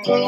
Can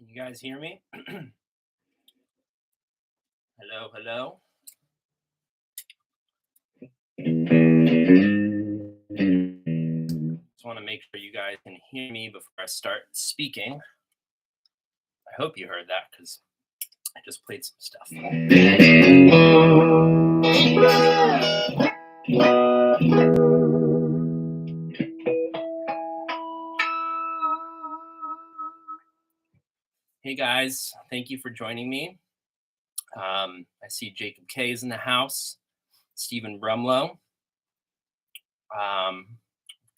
you guys hear me? Hello, hello. Just want to make sure you guys can hear me before I start speaking. I hope you heard that because I just played some stuff. Hey guys, thank you for joining me. I see Jacob K is in the house, Stephen Brumlow.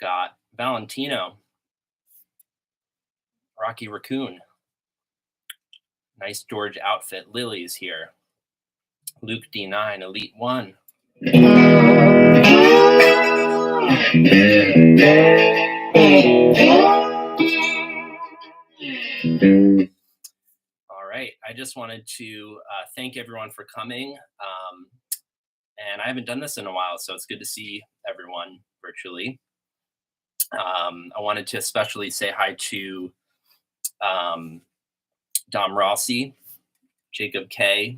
Got Valentino, Rocky Raccoon, nice George outfit. Lily's here. Luke D9, Elite 1. All right, I just wanted to thank everyone for coming. And I haven't done this in a while, so it's good to see everyone virtually. I wanted to especially say hi to Dom Rossi, Jacob K,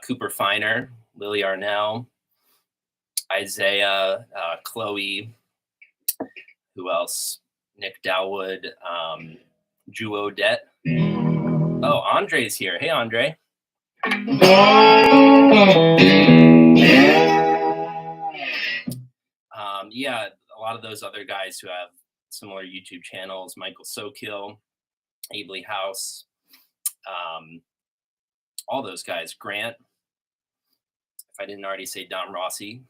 Cooper Finer, Lily Arnell, Isaiah, Chloe, who else? Nick Dowwood, Ju Odette. Oh, Andre's here. Hey, Andre. Yeah, a lot of those other guys who have similar YouTube channels, Michael Sokill, Abley House, all those guys, Grant, if I didn't already say Dom Rossi,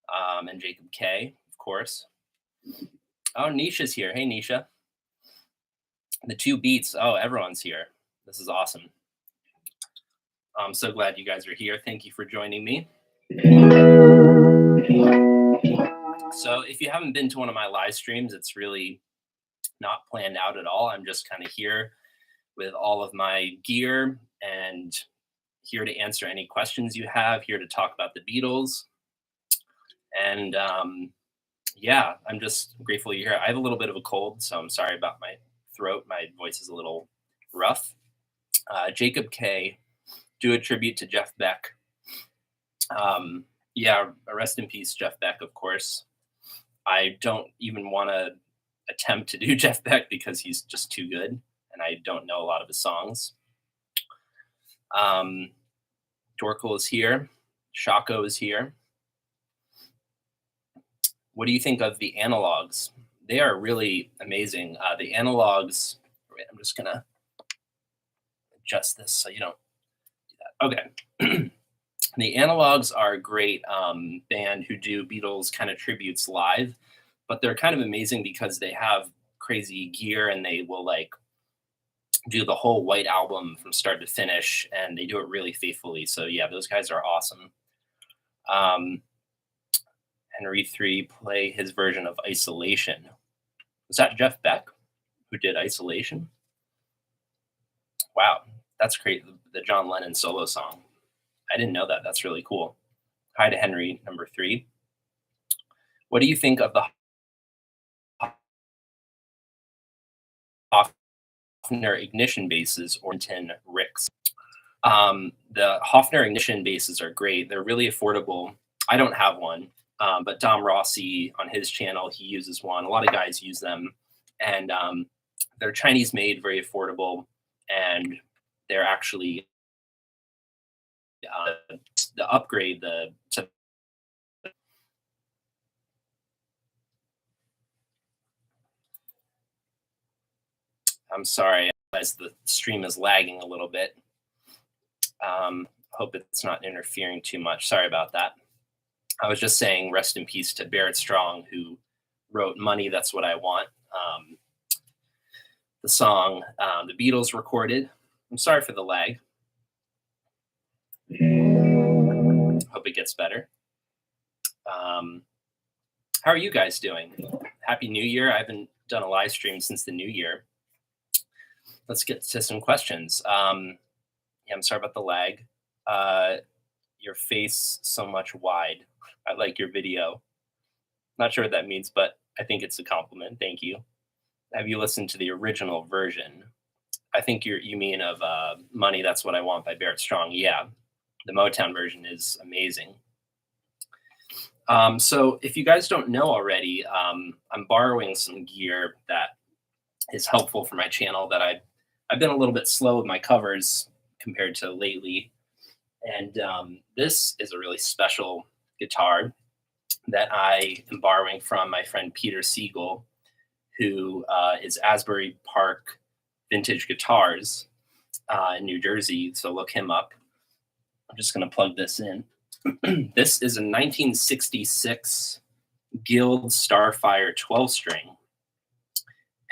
and Jacob K, of course. Oh, Nisha's here. Hey, Nisha. The 2 beats. Oh, everyone's here. This is awesome. I'm so glad you guys are here. Thank you for joining me. So if you haven't been to one of my live streams, it's really not planned out at all. I'm just kind of here with all of my gear and here to answer any questions you have, here to talk about the Beatles. And yeah, I'm just grateful you're here. I have a little bit of a cold, so I'm sorry about my throat. My voice is a little rough. Jacob K, do a tribute to Jeff Beck. Yeah, rest in peace, Jeff Beck, of course. I don't even want to attempt to do Jeff Beck because he's just too good, and I don't know a lot of his songs. Dorkel is here. Shako is here. What do you think of the analogs? They are really amazing. The analogs, I'm just going to adjust this so you don't do that. Okay. The Analogs are a great band who do Beatles kind of tributes live, but they're kind of amazing because they have crazy gear and they will like do the whole White Album from start to finish, and they do it really faithfully. So yeah, those guys are awesome. Henry III play his version of Isolation. Was that Jeff Beck who did Isolation? Wow, that's great. The John Lennon solo song. I didn't know that. That's really cool. Hi to Henry, number 3. What do you think of the Hofner ignition bases or tin Ricks? The Hofner ignition bases are great. They're really affordable. I don't have one. But Dom Rossi on his channel, he uses one. A lot of guys use them, and they're Chinese made, very affordable, and they're actually the upgrade. I'm sorry, as the stream is lagging a little bit. Hope it's not interfering too much. Sorry about that. I was just saying rest in peace to Barrett Strong, who wrote Money, That's What I Want. The song the Beatles recorded. I'm sorry for the lag. Hope it gets better. How are you guys doing? Happy New Year. I haven't done a live stream since the new year. Let's get to some questions. Yeah, I'm sorry about the lag. Your face so much wide. I like your video. Not sure what that means, but I think it's a compliment. Thank you. Have you listened to the original version? I think you mean of Money, That's What I Want by Barrett Strong. Yeah, the Motown version is amazing. So if you guys don't know already, I'm borrowing some gear that is helpful for my channel that I've been a little bit slow with my covers compared to lately. And this is a really special guitar that I am borrowing from my friend Peter Siegel, who is Asbury Park Vintage Guitars in New Jersey. So look him up. I'm just going to plug this in. This is a 1966 Guild Starfire 12-string.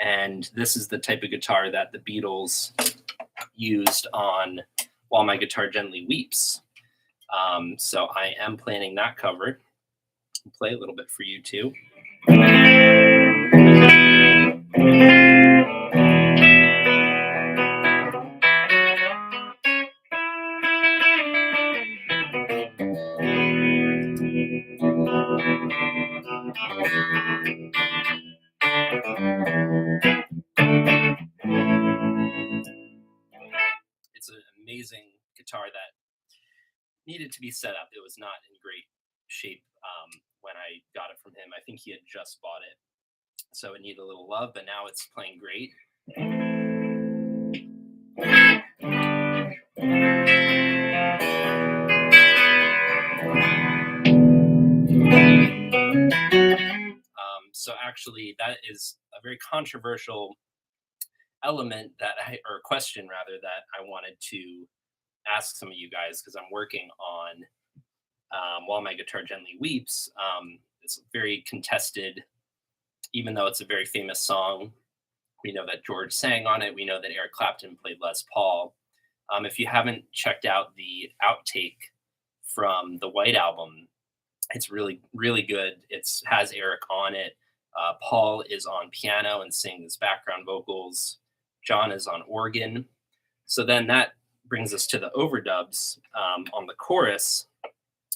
And this is the type of guitar that the Beatles used on While My Guitar Gently Weeps. So I am planning that cover. I'll play a little bit for you too. It's an amazing guitar that needed to be set up. It was not in great shape when I got it from him. I think he had just bought it, so it needed a little love, but now it's playing great. So actually, that is a very controversial element or question rather, that I wanted to ask some of you guys, because I'm working on While My Guitar Gently Weeps. It's very contested, even though it's a very famous song. We know that George sang on it. We know that Eric Clapton played Les Paul. If you haven't checked out the outtake from the White Album, it's really, really good. It has Eric on it. Paul is on piano and sings background vocals. John is on organ. So then that brings us to the overdubs. On the chorus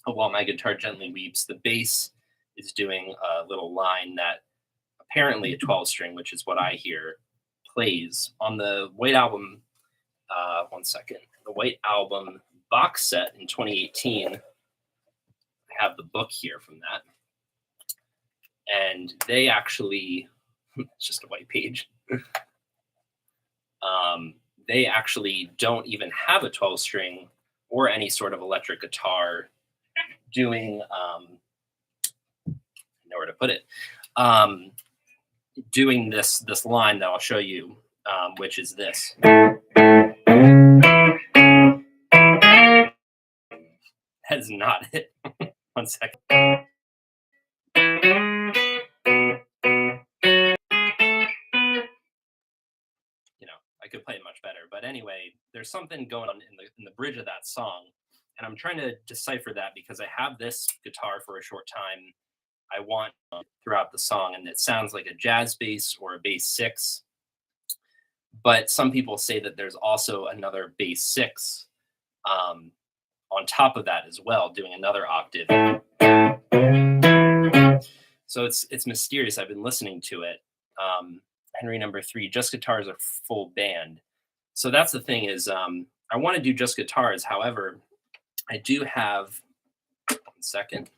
of While My Guitar Gently Weeps, the bass is doing a little line that apparently a 12-string, which is what I hear, plays. On the White Album, one second, the White Album box set in 2018, I have the book here from that. And they actually, it's just a white page. They actually don't even have a 12-string or any sort of electric guitar doing, I know where to put it, doing this line that I'll show you, which is this. That is not it. One second. I could play it much better, but anyway, there's something going on in the bridge of that song, and I'm trying to decipher that because I have this guitar for a short time. I want throughout the song, and it sounds like a jazz bass or a bass 6, but some people say that there's also another bass 6 on top of that as well, doing another octave. So it's mysterious. I've been listening to it. Henry number 3, just guitars, a full band. So that's the thing is, I want to do just guitars. However, I do have, one second.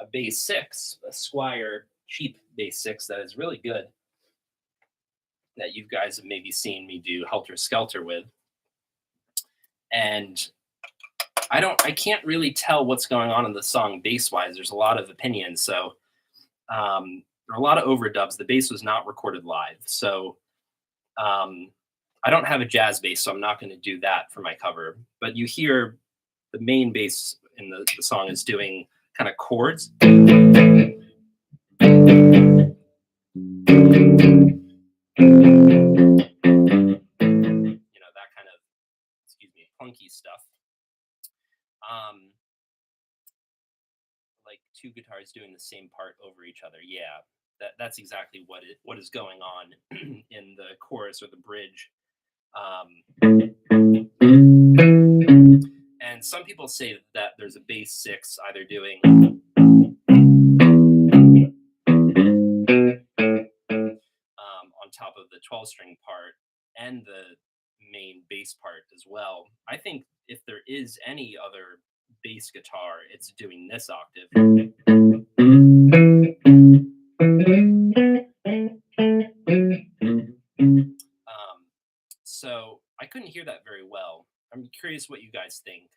a bass six, a Squire cheap bass six that is really good, that you guys have maybe seen me do Helter Skelter with. And I can't really tell what's going on in the song bass wise. There's a lot of opinions. So there are a lot of overdubs. The bass was not recorded live. So um, I don't have a jazz bass, so I'm not going to do that for my cover. But you hear the main bass in the song is doing kind of chords. That kind of, excuse me, clunky stuff. Like two guitars doing the same part over each other. Yeah, that's exactly what is going on in the chorus or the bridge. And some people say that there's a bass six either doing on top of the 12 string part and the main bass part as well. I think if there is any other bass guitar, it's doing this octave. So I couldn't hear that very well. I'm curious what you guys think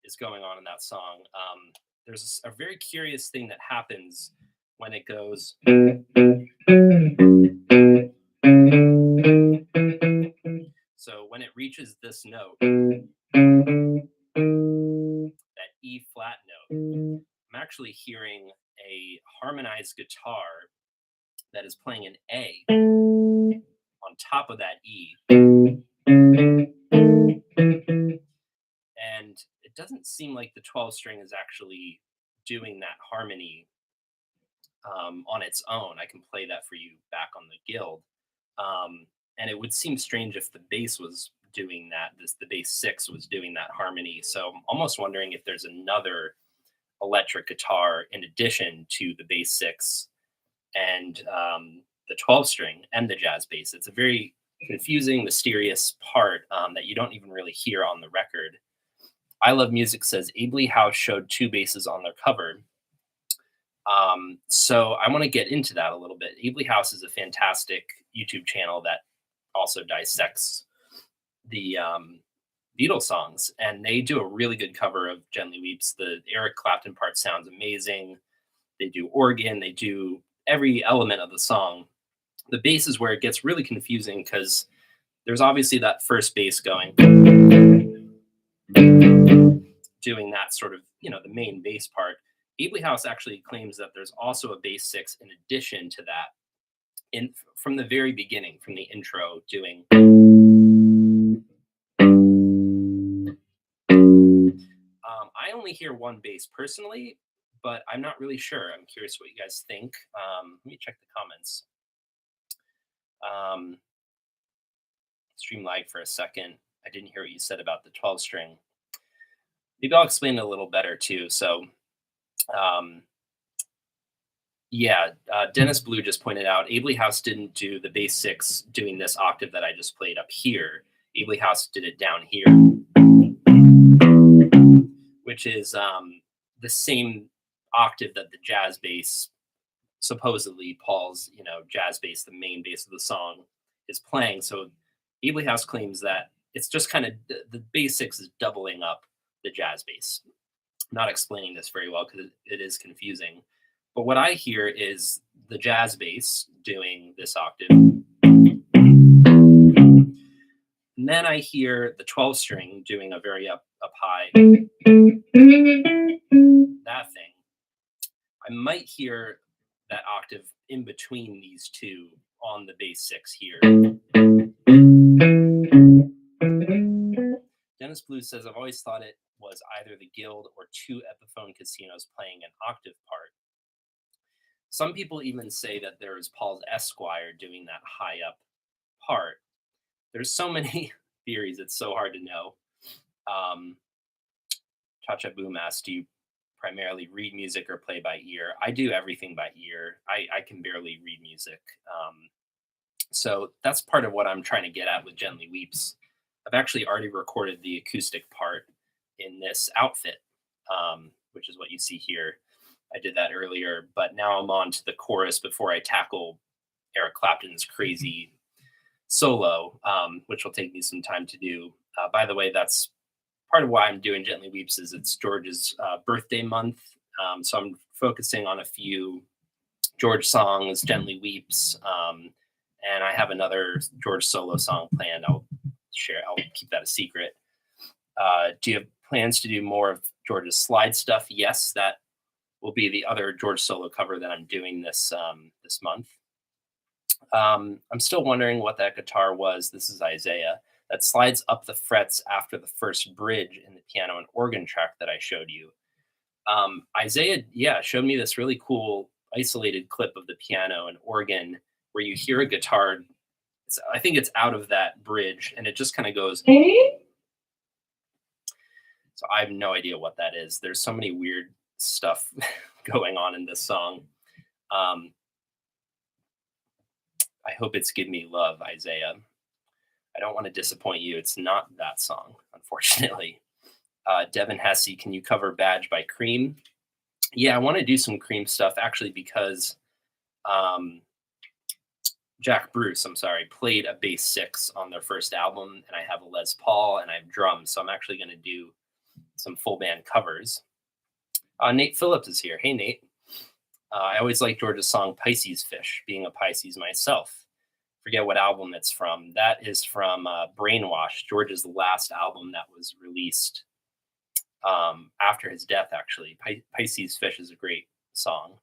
is going on in that song. There's a very curious thing that happens when it goes. So when it reaches this note, that E flat note, I'm actually hearing a harmonized guitar that is playing an A on top of that E. And it doesn't seem like the 12 string is actually doing that harmony on its own. I can play that for you back on the guild. And it would seem strange if the bass was doing that. The bass six was doing that harmony. So I'm almost wondering if there's another electric guitar in addition to the bass six and the 12 string and the jazz bass. It's a very confusing, mysterious part that you don't even really hear on the record. I Love Music says Abley House showed two basses on their cover. So I want to get into that a little bit. Abley House is a fantastic YouTube channel that also dissects the Beatles songs, and they do a really good cover of Gently Weeps. The Eric Clapton part sounds amazing. They do organ, they do every element of the song. The bass is where it gets really confusing because there's obviously that first bass going, doing that sort of, the main bass part. Abley House actually claims that there's also a bass six in addition to that, from the very beginning, from the intro, doing. I only hear one bass personally, but I'm not really sure. I'm curious what you guys think. Let me check the comments. Stream lag for a second. I didn't hear what you said about the 12 string. Maybe I'll explain it a little better too. So, Dennis Blue just pointed out Abley House didn't do the bass six doing this octave that I just played up here. Abley House did it down here, which is the same octave that the jazz bass, supposedly Paul's, jazz bass, the main bass of the song, is playing. So Abley House claims that it's just kind of the bass six is doubling up the jazz bass. I'm not explaining this very well because it is confusing. But what I hear is the jazz bass doing this octave. And then I hear the 12 string doing a very up high. That thing. I might hear that octave in between these two on the bass six here. Dennis Blue says, I've always thought it was either the Guild or two Epiphone casinos playing an octave part. Some people even say that there is Paul's Esquire doing that high up part. There's so many theories, it's so hard to know. Chacha Boom asked, do you primarily read music or play by ear? I do everything by ear. I can barely read music. So that's part of what I'm trying to get at with Gently Weeps. I've actually already recorded the acoustic part in this outfit, which is what you see here. I did that earlier, but now I'm on to the chorus before I tackle Eric Clapton's crazy solo, which will take me some time to do. By the way, that's part of why I'm doing Gently Weeps is it's George's birthday month. So I'm focusing on a few George songs, Gently Weeps, and I have another George solo song planned. I'll keep that a secret. Do you have plans to do more of George's slide stuff? Yes, that will be the other George solo cover that I'm doing this month. I'm still wondering what that guitar was. This is Isaiah. That slides up the frets after the first bridge in the piano and organ track that I showed you. Isaiah, yeah, showed me this really cool isolated clip of the piano and organ where you hear a guitar. I think it's out of that bridge and it just kind of goes. So I have no idea what that is. There's so many weird stuff going on in this song. I hope it's Give Me Love, Isaiah. I don't want to disappoint you. It's not that song, unfortunately. Devin Hesse, can you cover Badge by Cream? Yeah, I want to do some Cream stuff actually because Jack Bruce, played a bass 6 on their first album, and I have a Les Paul and I have drums, so I'm actually going to do some full band covers. Nate Phillips is here. Hey, Nate. I always like George's song Pisces Fish, being a Pisces myself. Forget what album it's from. That is from Brainwash, George's last album that was released after his death, actually. Pisces Fish is a great song.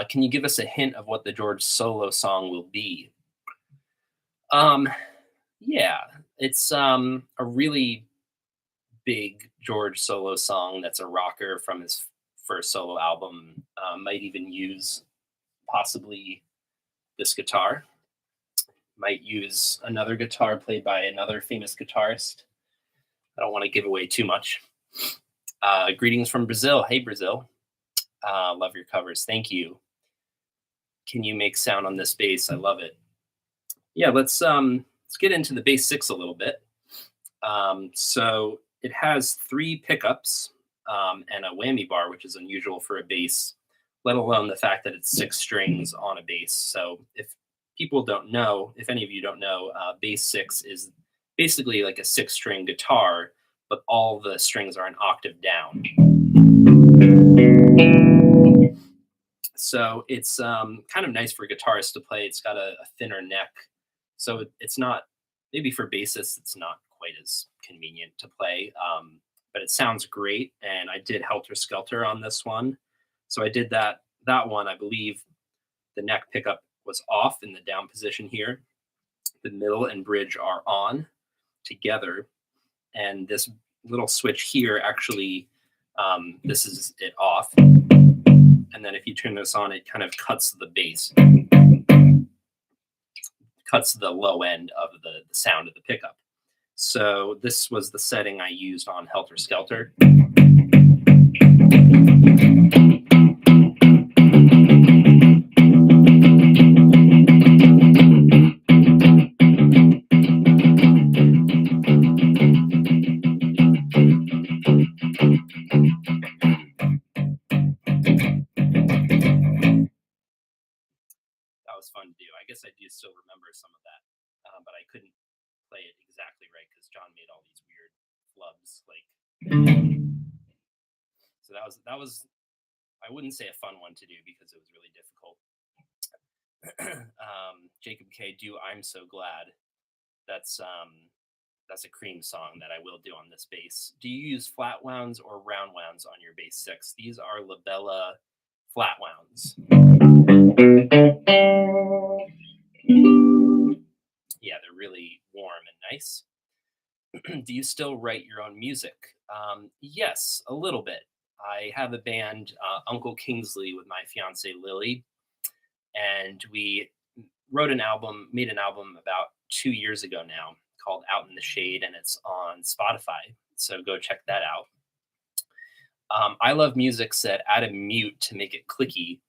Can you give us a hint of what the George solo song will be? Yeah, it's a really big George solo song that's a rocker from his first solo album. Might even use possibly this guitar. Might use another guitar played by another famous guitarist. I don't want to give away too much. Greetings from Brazil. Hey, Brazil. Love your covers. Thank you. Can you make sound on this bass? I love it. Yeah, let's get into the bass 6 a little bit. So it has 3 pickups and a whammy bar, which is unusual for a bass, let alone the fact that it's 6 strings on a bass. So if any of you don't know, bass 6 is basically like a 6-string guitar, but all the strings are an octave down. So it's kind of nice for guitarists to play. It's got a thinner neck. So it's not, maybe for bassists, it's not quite as convenient to play, but it sounds great. And I did Helter Skelter on this one. So I did that one. I believe the neck pickup was off in the down position here. The middle and bridge are on together. And this little switch here, actually, this is it off. And then if you turn this on, it kind of cuts the bass, cuts the low end of the sound of the pickup. So this was the setting I used on Helter Skelter. Was fun to do. I guess I do still remember some of that, but I couldn't play it exactly right because John made all these weird flubs. So that was I wouldn't say a fun one to do because it was really difficult. Jacob K, do I'm So Glad. That's a Cream song that I will do on this bass. Do you use flat wounds or round wounds on your bass 6? These are Labella flat wounds. Yeah, they're really warm and nice. Do you still write your own music? Yes, a little bit. I have a band, Uncle Kingsley, with my fiance Lily, and we made an album about 2 years ago now called Out in the Shade, and it's on Spotify. So go check that out. I Love Music said add a mute to make it clicky.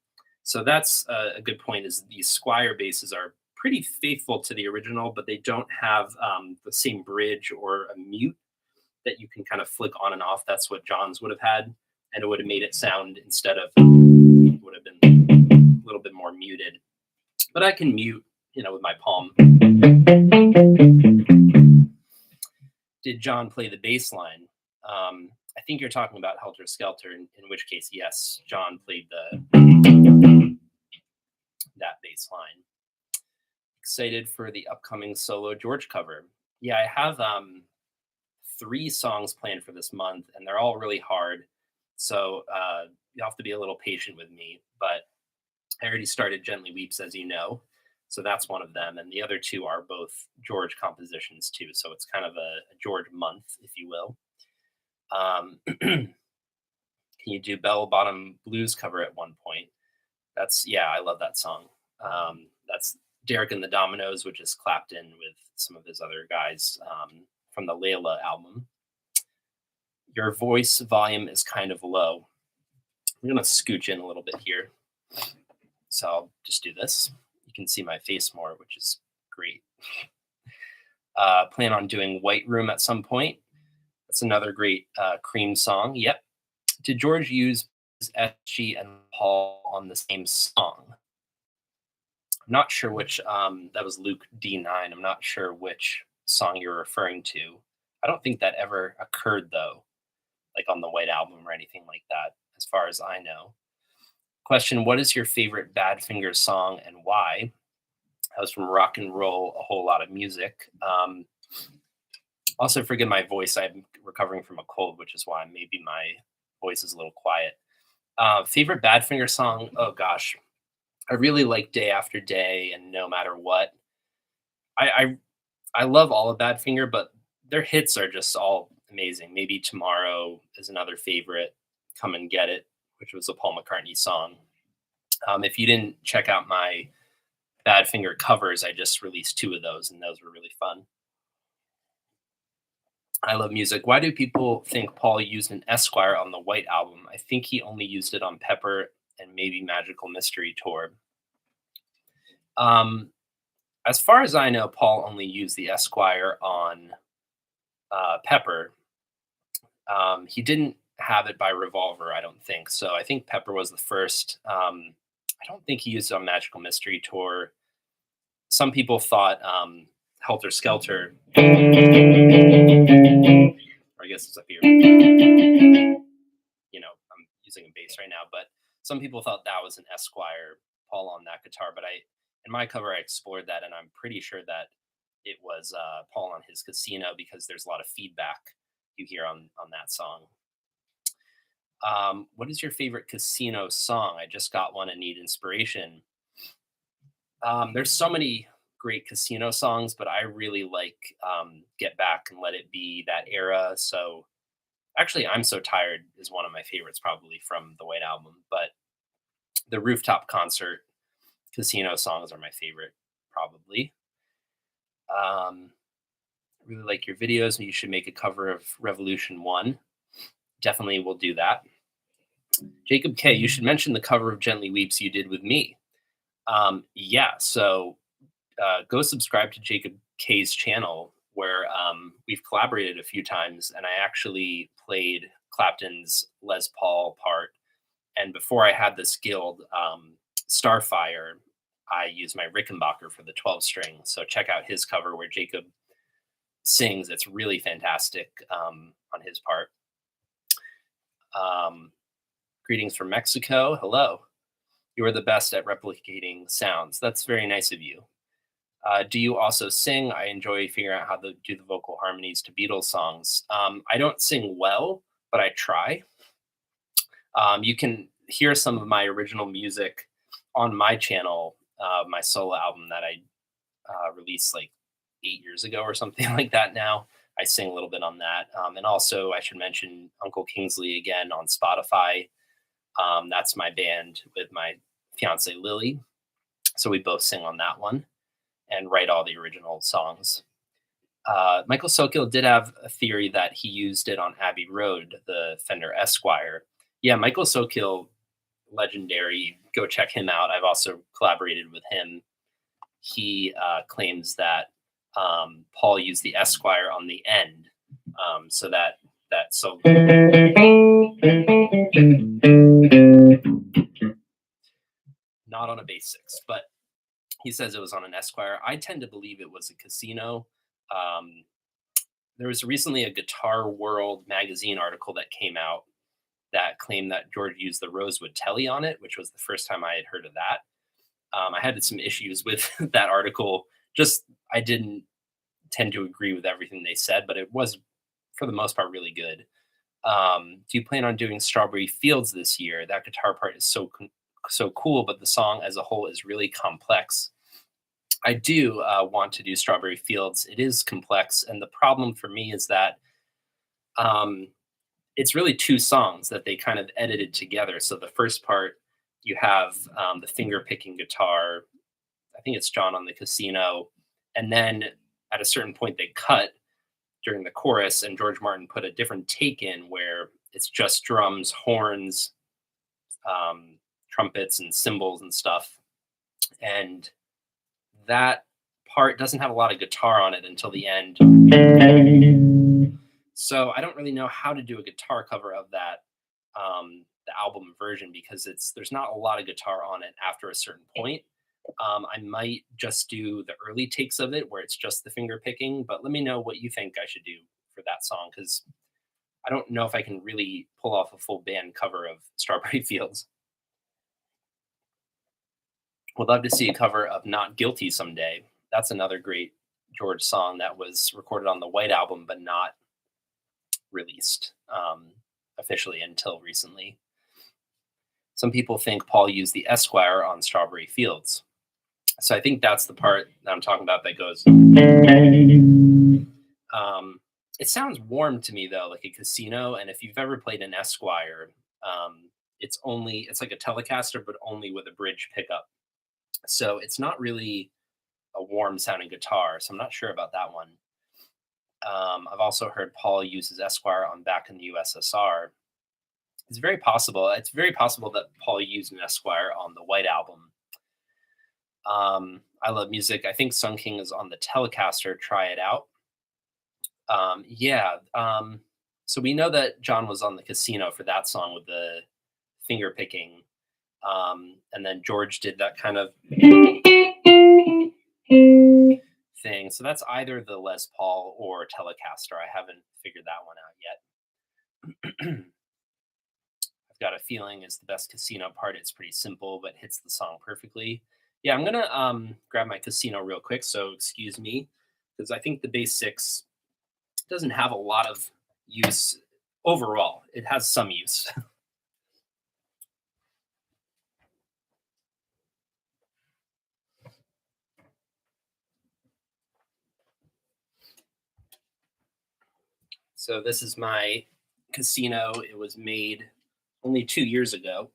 So that's a good point, is these Squier basses are pretty faithful to the original, but they don't have the same bridge or a mute that you can kind of flick on and off. That's what John's would have had. and it would have made it sound instead of it would have been a little bit more muted. But I can mute, with my palm. Did John play the bass line? I think you're talking about Helter Skelter, in which case, yes, John played that bass line. Excited for the upcoming solo George cover. Yeah, I have 3 songs planned for this month, and they're all really hard. So you have to be a little patient with me. But I already started Gently Weeps, as you know. So that's one of them. And the other 2 are both George compositions, too. So it's kind of a George month, if you will. Can you do Bell Bottom Blues cover at one point? I love that song. That's Derek and the Dominoes, which is Clapton with some of his other guys from the Layla album. Your voice volume is kind of low. I'm going to scooch in a little bit here. So I'll just do this. You can see my face more, which is great. Plan on doing White Room at some point. That's another great Cream song. Yep. Did George use SG and Paul on the same song? I'm not sure which. That was Luke D9. I'm not sure which song you're referring to. I don't think that ever occurred, though, like on the White Album or anything like that, as far as I know. Question, what is your favorite Badfinger song and why? That was from Rock and Roll, A Whole Lot of Music. Also, forgive my voice. I'm recovering from a cold, which is why maybe my voice is a little quiet. Favorite Badfinger song? Oh, gosh. I really like Day After Day and No Matter What. I love all of Badfinger, but their hits are just all amazing. Maybe Tomorrow is another favorite. Come and Get It, which was a Paul McCartney song. If you didn't check out my Badfinger covers, I just released 2 of those, and those were really fun. I love music. Why do people think Paul used an Esquire on the White Album? I think he only used it on Pepper and maybe Magical Mystery Tour. As far as I know, Paul only used the Esquire on Pepper. He didn't have it by Revolver, I don't think. So I think Pepper was the first. I don't think he used it on Magical Mystery Tour. Some people thought Helter Skelter, or I guess it's up here. I'm using a bass right now, but some people thought that was an Esquire, Paul on that guitar. But in my cover, I explored that, and I'm pretty sure that it was Paul on his Casino, because there's a lot of feedback you hear on that song. What is your favorite Casino song? I just got one and need inspiration. There's so many great Casino songs, but I really like Get Back and Let It Be, that era. So actually, I'm So Tired is one of my favorites, probably from the White Album, but the Rooftop Concert Casino songs are my favorite, probably. Really like your videos. You should make a cover of Revolution 1. Definitely will do that. Jacob K, you should mention the cover of Gently Weeps you did with me. So go subscribe to Jacob K's channel, where we've collaborated a few times, and I actually played Clapton's Les Paul part. And before I had this guild, Starfire, I used my Rickenbacker for the 12 string. So check out his cover where Jacob sings. It's really fantastic on his part. Greetings from Mexico. Hello. You are the best at replicating sounds. That's very nice of you. Do you also sing? I enjoy figuring out how to do the vocal harmonies to Beatles songs. I don't sing well, but I try. You can hear some of my original music on my channel, my solo album that I released like 8 years ago or something like that now. I sing a little bit on that. And also, I should mention Uncle Kingsley again on Spotify. That's my band with my fiance Lily. So we both sing on that one and write all the original songs. Michael Sokiel did have a theory that he used it on Abbey Road, the Fender Esquire. Yeah, Michael Sokiel, legendary. Go check him out. I've also collaborated with him. He claims that Paul used the Esquire on the end, so that so not on a bass six, but he says it was on an Esquire. I tend to believe it was a Casino. Um, there was recently a Guitar World magazine article that came out that claimed that George used the Rosewood Telly on it, which was the first time I had heard of that. I had some issues with that article. Just I didn't tend to agree with everything they said, but it was for the most part really good. Do you plan on doing Strawberry Fields this year? That guitar part is so cool, but the song as a whole is really complex. I do want to do Strawberry Fields. It is complex, and the problem for me is that um, it's really two songs that they kind of edited together. So the first part, you have the finger picking guitar. I think it's John on the Casino, and then at a certain point they cut during the chorus, and George Martin put a different take in where it's just drums, horns, trumpets, and cymbals and stuff. And that part doesn't have a lot of guitar on it until the end. So I don't really know how to do a guitar cover of that, the album version, because there's not a lot of guitar on it after a certain point. I might just do the early takes of it where it's just the finger picking, but let me know what you think I should do for that song, because I don't know if I can really pull off a full band cover of Strawberry Fields. Would love to see a cover of Not Guilty someday. That's another great George song that was recorded on the White Album, but not released officially until recently. Some people think Paul used the Esquire on Strawberry Fields. So I think that's the part that I'm talking about that goes. It sounds warm to me though, like a Casino. And if you've ever played an Esquire, it's like a Telecaster, but only with a bridge pickup. So it's not really a warm sounding guitar. So I'm not sure about that one. I've also heard Paul uses Esquire on Back in the USSR. It's very possible. It's very possible that Paul used an Esquire on the White Album. I Love Music. I think Sun King is on the Telecaster. Try it out. Yeah. So we know that John was on the Casino for that song with the finger picking. And then George did that kind of thing. So that's either the Les Paul or Telecaster. I haven't figured that one out yet. I've got a feeling is the best Casino part. It's pretty simple, but hits the song perfectly. Yeah, I'm gonna grab my Casino real quick. So excuse me, because I think the bass six doesn't have a lot of use overall. It has some use. So this is my Casino. It was made only 2 years ago.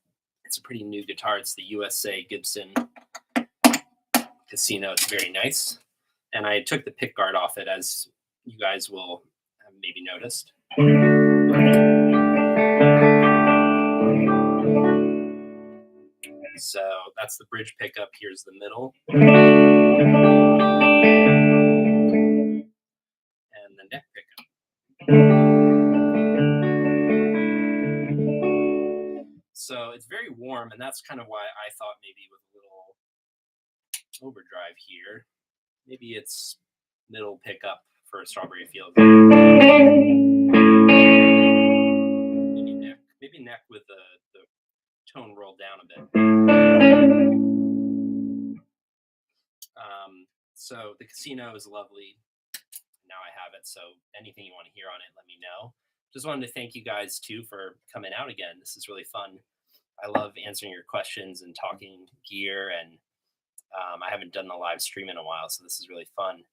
It's a pretty new guitar. It's the USA Gibson Casino. It's very nice. And I took the pick guard off it, as you guys will have maybe noticed. So that's the bridge pickup. Here's the middle. And the neck pickup. So it's very warm, and that's kind of why I thought maybe with a little overdrive here, maybe it's middle pickup for Strawberry Fields. Maybe neck with the tone rolled down a bit. So the Casino is lovely. Now I have it. So anything you want to hear on it, let me know. Just wanted to thank you guys too for coming out again. This is really fun. I love answering your questions and talking gear, and I haven't done the live stream in a while, so this is really fun.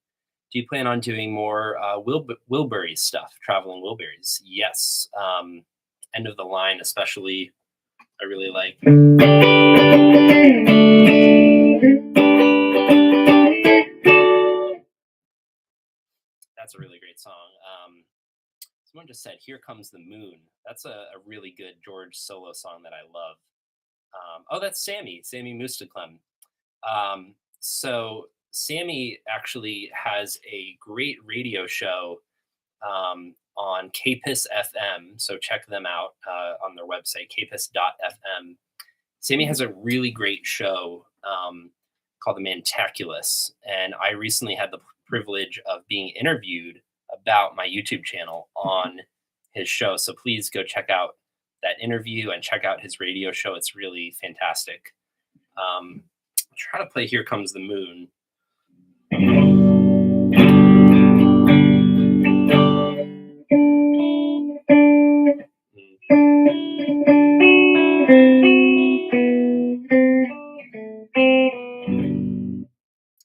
Do you plan on doing more Wilburys stuff, traveling Wilburys? Yes. End of the Line, especially, I really like. That's a really great song. Someone just said, "Here Comes the Moon." That's a really good George solo song that I love. Oh, that's Sammy Mustaklem. So Sammy actually has a great radio show on KPIS FM. So check them out on their website, kpis.fm. Sammy has a really great show called The Mantaculus, and I recently had the privilege of being interviewed about my YouTube channel on his show. So please go check out that interview and check out his radio show. It's really fantastic. I'll try to play Here Comes the Moon.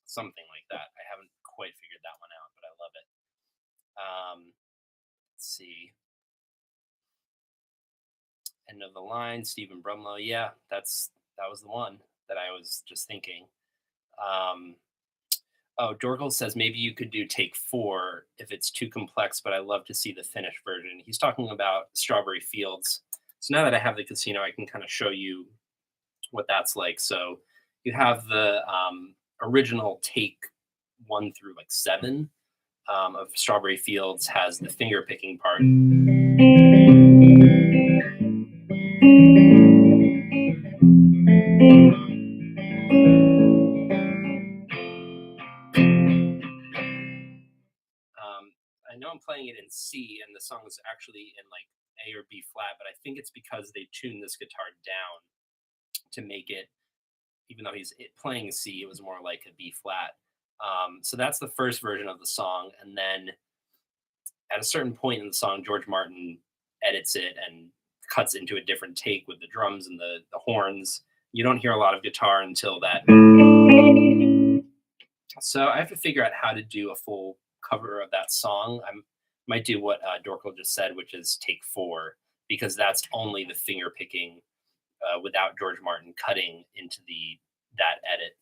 Something like that. I haven't quite figured that one out, but I love it. Let's see. End of the line, Stephen Brumlow. Yeah, that was the one that I was just thinking. Oh, Dorkel says maybe you could do take 4 if it's too complex, but I love to see the finished version. He's talking about Strawberry Fields. So now that I have the casino, I can kind of show you what that's like. So you have the original take 1 through like 7 of Strawberry Fields has the finger picking part. I know I'm playing it in C, and the song is actually in like A or B flat, but I think it's because they tuned this guitar down to make it, even though he's playing C, it was more like a B flat. So that's the first version of the song, and then at a certain point in the song, George Martin edits it and cuts into a different take with the drums and the horns. You don't hear a lot of guitar until that. So I have to figure out how to do a full cover of that song. I might do what Dorkel just said, which is take 4, because that's only the finger picking without George Martin cutting into that edit.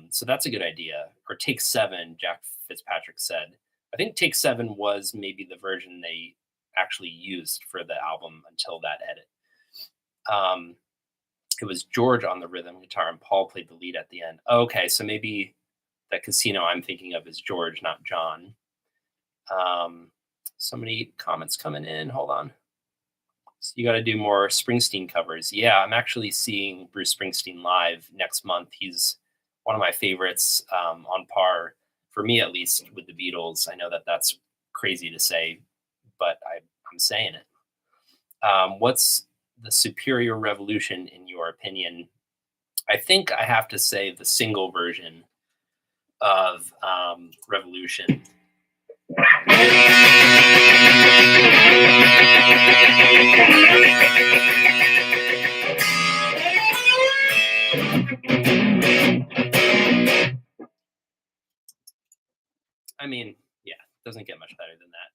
So that's a good idea. Or take 7, Jack Fitzpatrick said. I think take 7 was maybe the version they actually used for the album until that edit. It was George on the rhythm guitar and Paul played the lead at the end. Okay, so maybe that casino I'm thinking of is George, not John. So many comments coming in. Hold on. So you got to do more Springsteen covers. Yeah, I'm actually seeing Bruce Springsteen live next month. He's one of my favorites, on par, for me at least, with the Beatles. I know that that's crazy to say, but I'm saying it. What's the superior Revolution in your opinion? I think I have to say the single version of Revolution. I mean, yeah, doesn't get much better than that.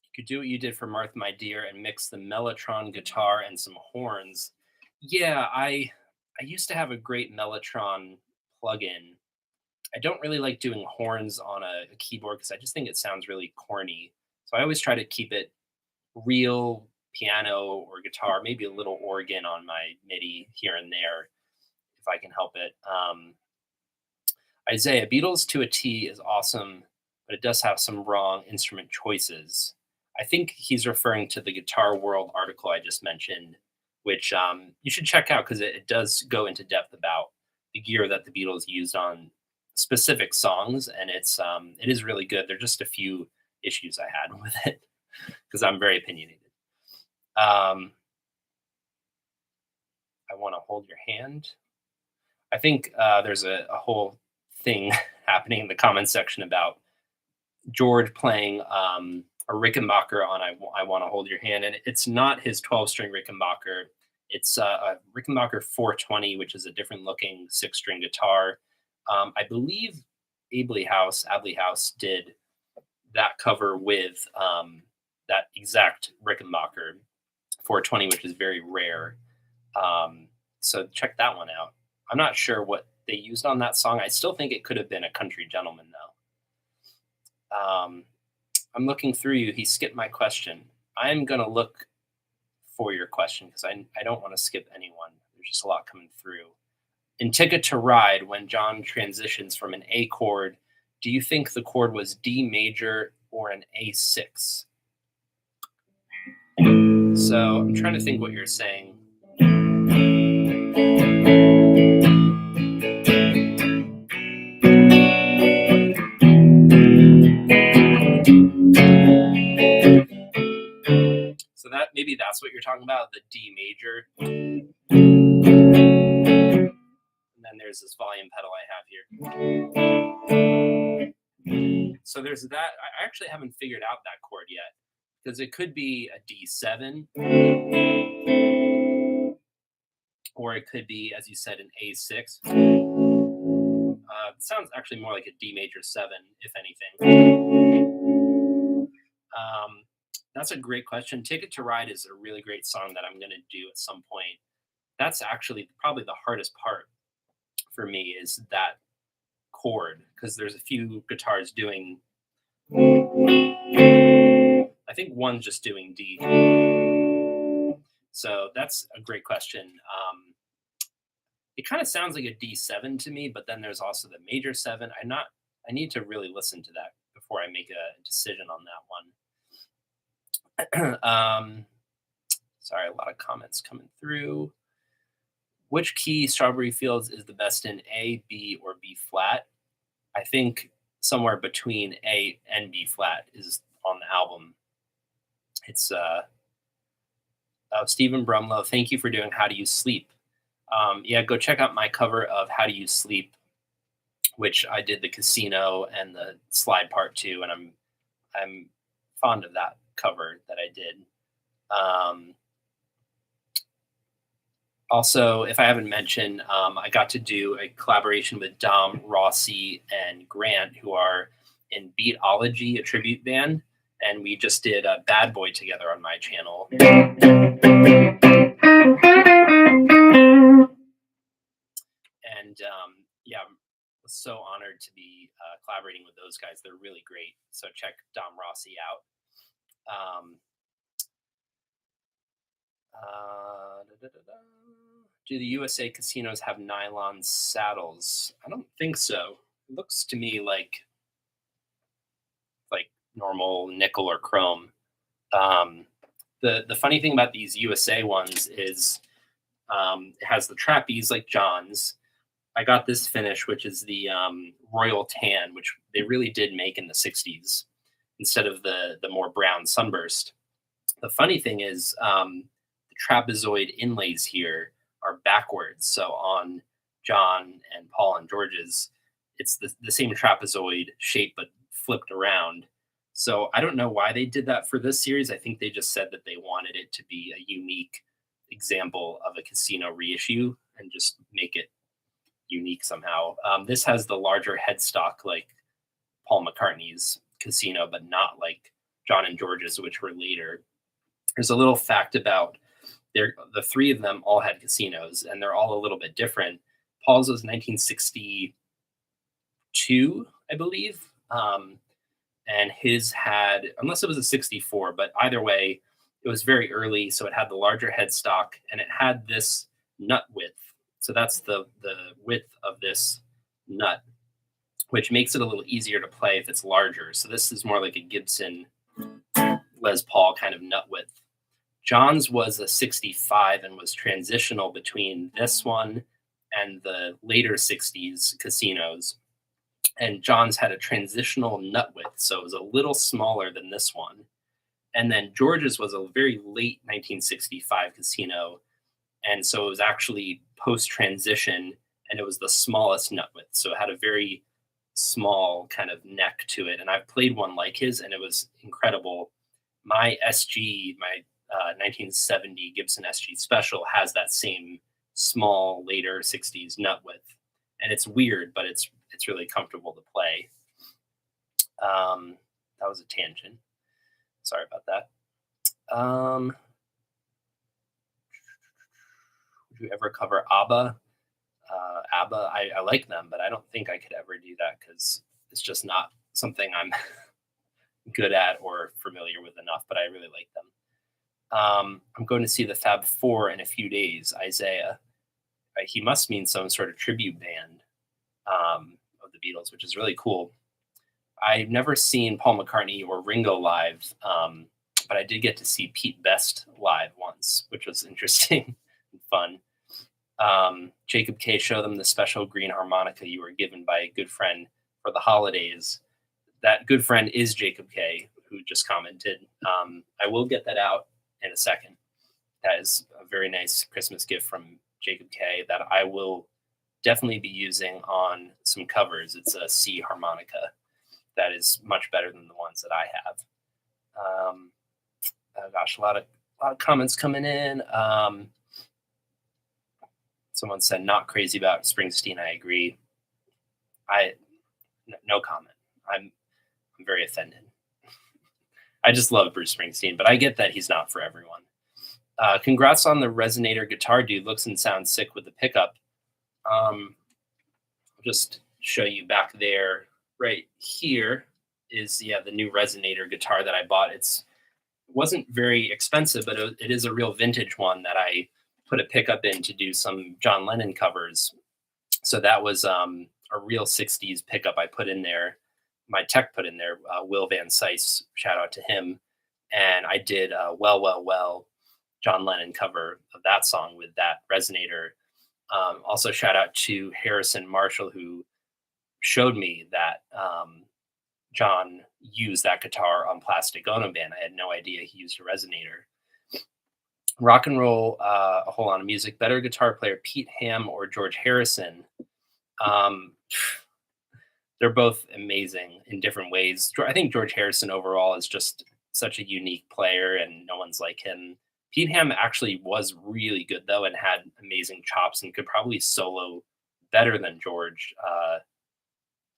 You could do what you did for Martha, My Dear, and mix the Mellotron guitar and some horns. Yeah, I used to have a great Mellotron plugin. I don't really like doing horns on a keyboard because I just think it sounds really corny. So I always try to keep it real piano or guitar, maybe a little organ on my MIDI here and there if I can help it. Isaiah, Beatles to a T is awesome, but it does have some wrong instrument choices. I think he's referring to the Guitar World article I just mentioned, which you should check out because it does go into depth about the gear that the Beatles used on specific songs, and it is really good. There are just a few issues I had with it because I'm very opinionated. I Want to Hold Your Hand. I think there's a whole thing happening in the comments section about George playing a Rickenbacker on I Want to Hold Your Hand. And it's not his 12-string Rickenbacker. It's a Rickenbacker 420, which is a different looking 6-string guitar. I believe Abley House did that cover with that exact Rickenbacker 420, which is very rare. So check that one out. I'm not sure what they used on that song. I still think it could have been a Country Gentleman, though. I'm looking through you. He skipped my question. I'm going to look for your question because I don't want to skip anyone. There's just a lot coming through. In Ticket to Ride, when John transitions from an A chord, do you think the chord was D major or an A6? So I'm trying to think what you're saying. So that maybe that's what you're talking about, the D major. And then there's this volume pedal I have here. So there's that. I actually haven't figured out that chord yet because it could be a D7 or it could be, as you said, an A6. It sounds actually more like a D major 7, if anything. That's a great question. Ticket to Ride is a really great song that I'm going to do at some point. That's actually probably the hardest part for me is that chord because there's a few guitars doing. I think one's just doing D. So that's a great question. It kind of sounds like a D7 to me, but then there's also the major 7. I need to really listen to that before I make a decision on that one. Sorry, a lot of comments coming through. Which key Strawberry Fields is the best in, A, B, or B flat? I think somewhere between A and B flat is on the album. It's Stephen Brumlow. Thank you for doing How Do You Sleep? Yeah, go check out my cover of How Do You Sleep, which I did the casino and the slide part too, and I'm fond of that cover that I did. Also, if I haven't mentioned, I got to do a collaboration with Dom, Rossi, and Grant, who are in Beatology, a tribute band, and we just did a Bad Boy together on my channel. And yeah, I was so honored to be collaborating with those guys. They're really great. So check Dom Rossi out. Do the USA casinos have nylon saddles? I don't think so. It looks to me like normal nickel or chrome. The funny thing about these USA ones is it has the trapeze like John's. I got this finish, which is the royal tan, which they really did make in the 60s instead of the more brown sunburst. The funny thing is the trapezoid inlays here are backwards. So on John and Paul and George's, it's the same trapezoid shape, but flipped around. So I don't know why they did that for this series. I think they just said that they wanted it to be a unique example of a casino reissue and just make it unique somehow. This has the larger headstock like Paul McCartney's Casino, but not like John and George's, which were later. There's a little fact about the three of them all had casinos, and they're all a little bit different. Paul's was 1962, I believe, and his had, unless it was a 64, but either way, it was very early, so it had the larger headstock, and it had this nut width. So that's the width of this nut, which makes it a little easier to play if it's larger. So this is more like a Gibson Les Paul kind of nut width. John's was a 65 and was transitional between this one and the later 60s casinos. And John's had a transitional nut width, so it was a little smaller than this one. And then George's was a very late 1965 casino, and so it was actually post-transition, and it was the smallest nut width. So it had a very small kind of neck to it. And I've played one like his, and it was incredible. My SG, my 1970 Gibson SG Special has that same small later 60s nut width. And it's weird, but it's really comfortable to play. That was a tangent. Sorry about that. Would you ever cover ABBA? ABBA, I like them, but I don't think I could ever do that because it's just not something I'm good at or familiar with enough, but I really like them. I'm going to see the Fab Four in a few days, Isaiah. He must mean some sort of tribute band of the Beatles, which is really cool. I've never seen Paul McCartney or Ringo live, but I did get to see Pete Best live once, which was interesting and fun. Jacob K showed them the special green harmonica you were given by a good friend for the holidays. That good friend is Jacob K, who just commented. I will get that out in a second. That is a very nice Christmas gift from Jacob K that I will definitely be using on some covers. It's a C harmonica that is much better than the ones that I have. Oh gosh, a lot of comments coming in. Someone said not crazy about Springsteen. I agree. No comment. I'm very offended. I just love Bruce Springsteen, but I get that he's not for everyone. Congrats on the resonator guitar, dude. Looks and sounds sick with the pickup. I'll just show you back there. Right here is the new resonator guitar that I bought. It wasn't very expensive, but it is a real vintage one that I put a pickup in to do some John Lennon covers. So that was a real 60s pickup I put in there. My tech put in there, Will Van Sice, shout out to him. And I did Well, Well, Well, John Lennon cover of that song with that resonator. Also, shout out to Harrison Marshall, who showed me that John used that guitar on Plastic Ono Band. I had no idea he used a resonator. Rock and roll, a whole lot of music. Better guitar player, Pete Ham or George Harrison? They're both amazing in different ways. I think George Harrison overall is just such a unique player, and no one's like him. Pete Ham actually was really good though, and had amazing chops, and could probably solo better than George.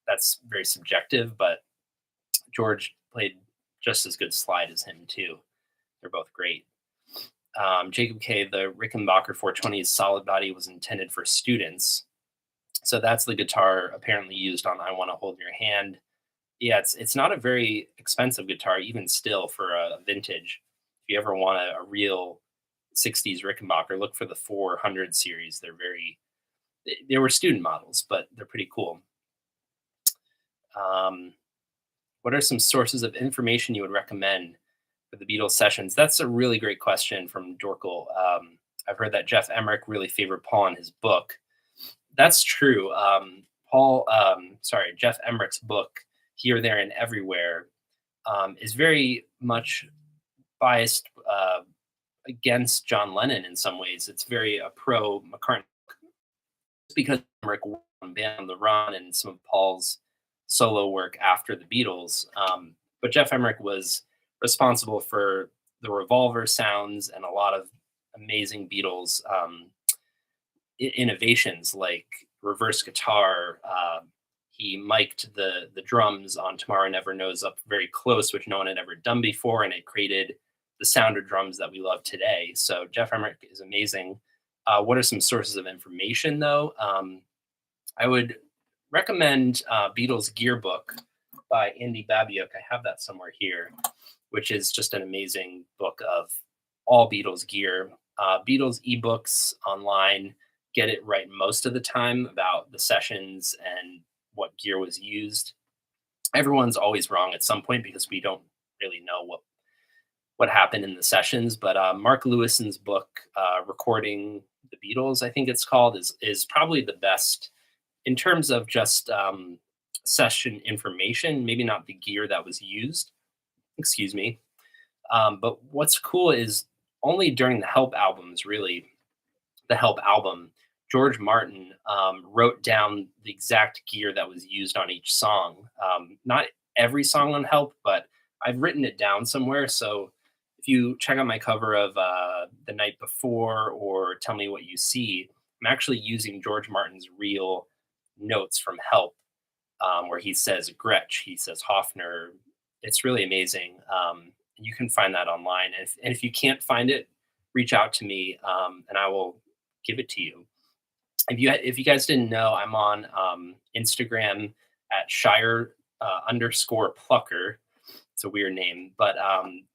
That's very subjective, but George played just as good slide as him too. They're both great. Jacob K, the Rickenbacker 420's solid body was intended for students. So that's the guitar apparently used on I Want to Hold Your Hand. Yeah, it's not a very expensive guitar, even still, for a vintage. If you ever want a real 60s Rickenbacker, look for the 400 series. They were student models, but they're pretty cool. What are some sources of information you would recommend for the Beatles sessions? That's a really great question from Dorkel. I've heard that Jeff Emmerich really favored Paul in his book. That's true. Jeff Emmerich's book, Here, There, and Everywhere, is very much biased against John Lennon in some ways. It's very pro McCartney. It's because Emmerich won Band on the Run and some of Paul's solo work after the Beatles. But Jeff Emmerich was responsible for the Revolver sounds and a lot of amazing Beatles innovations like reverse guitar. He mic'd the drums on Tomorrow Never Knows up very close, which no one had ever done before, and it created the sound of drums that we love today. So Jeff Emmerich is amazing. What are some sources of information, though? I would recommend Beatles Gear Book by Andy Babiuk. I have that somewhere here, which is just an amazing book of all Beatles gear. Beatles ebooks online get it right most of the time about the sessions and what gear was used. Everyone's always wrong at some point because we don't really know what happened in the sessions. But Mark Lewison's book, Recording the Beatles, I think it's called, is probably the best in terms of just session information. Maybe not the gear that was used. Excuse me. But what's cool is only during the Help albums, really, the Help album, George Martin wrote down the exact gear that was used on each song. Not every song on Help, but I've written it down somewhere. So if you check out my cover of The Night Before or Tell Me What You See, I'm actually using George Martin's real notes from Help, where he says Gretsch, he says Hofner. It's really amazing. You can find that online. And if you can't find it, reach out to me and I will give it to you. If you guys didn't know, I'm on Instagram at Shire _ Plucker. It's a weird name, but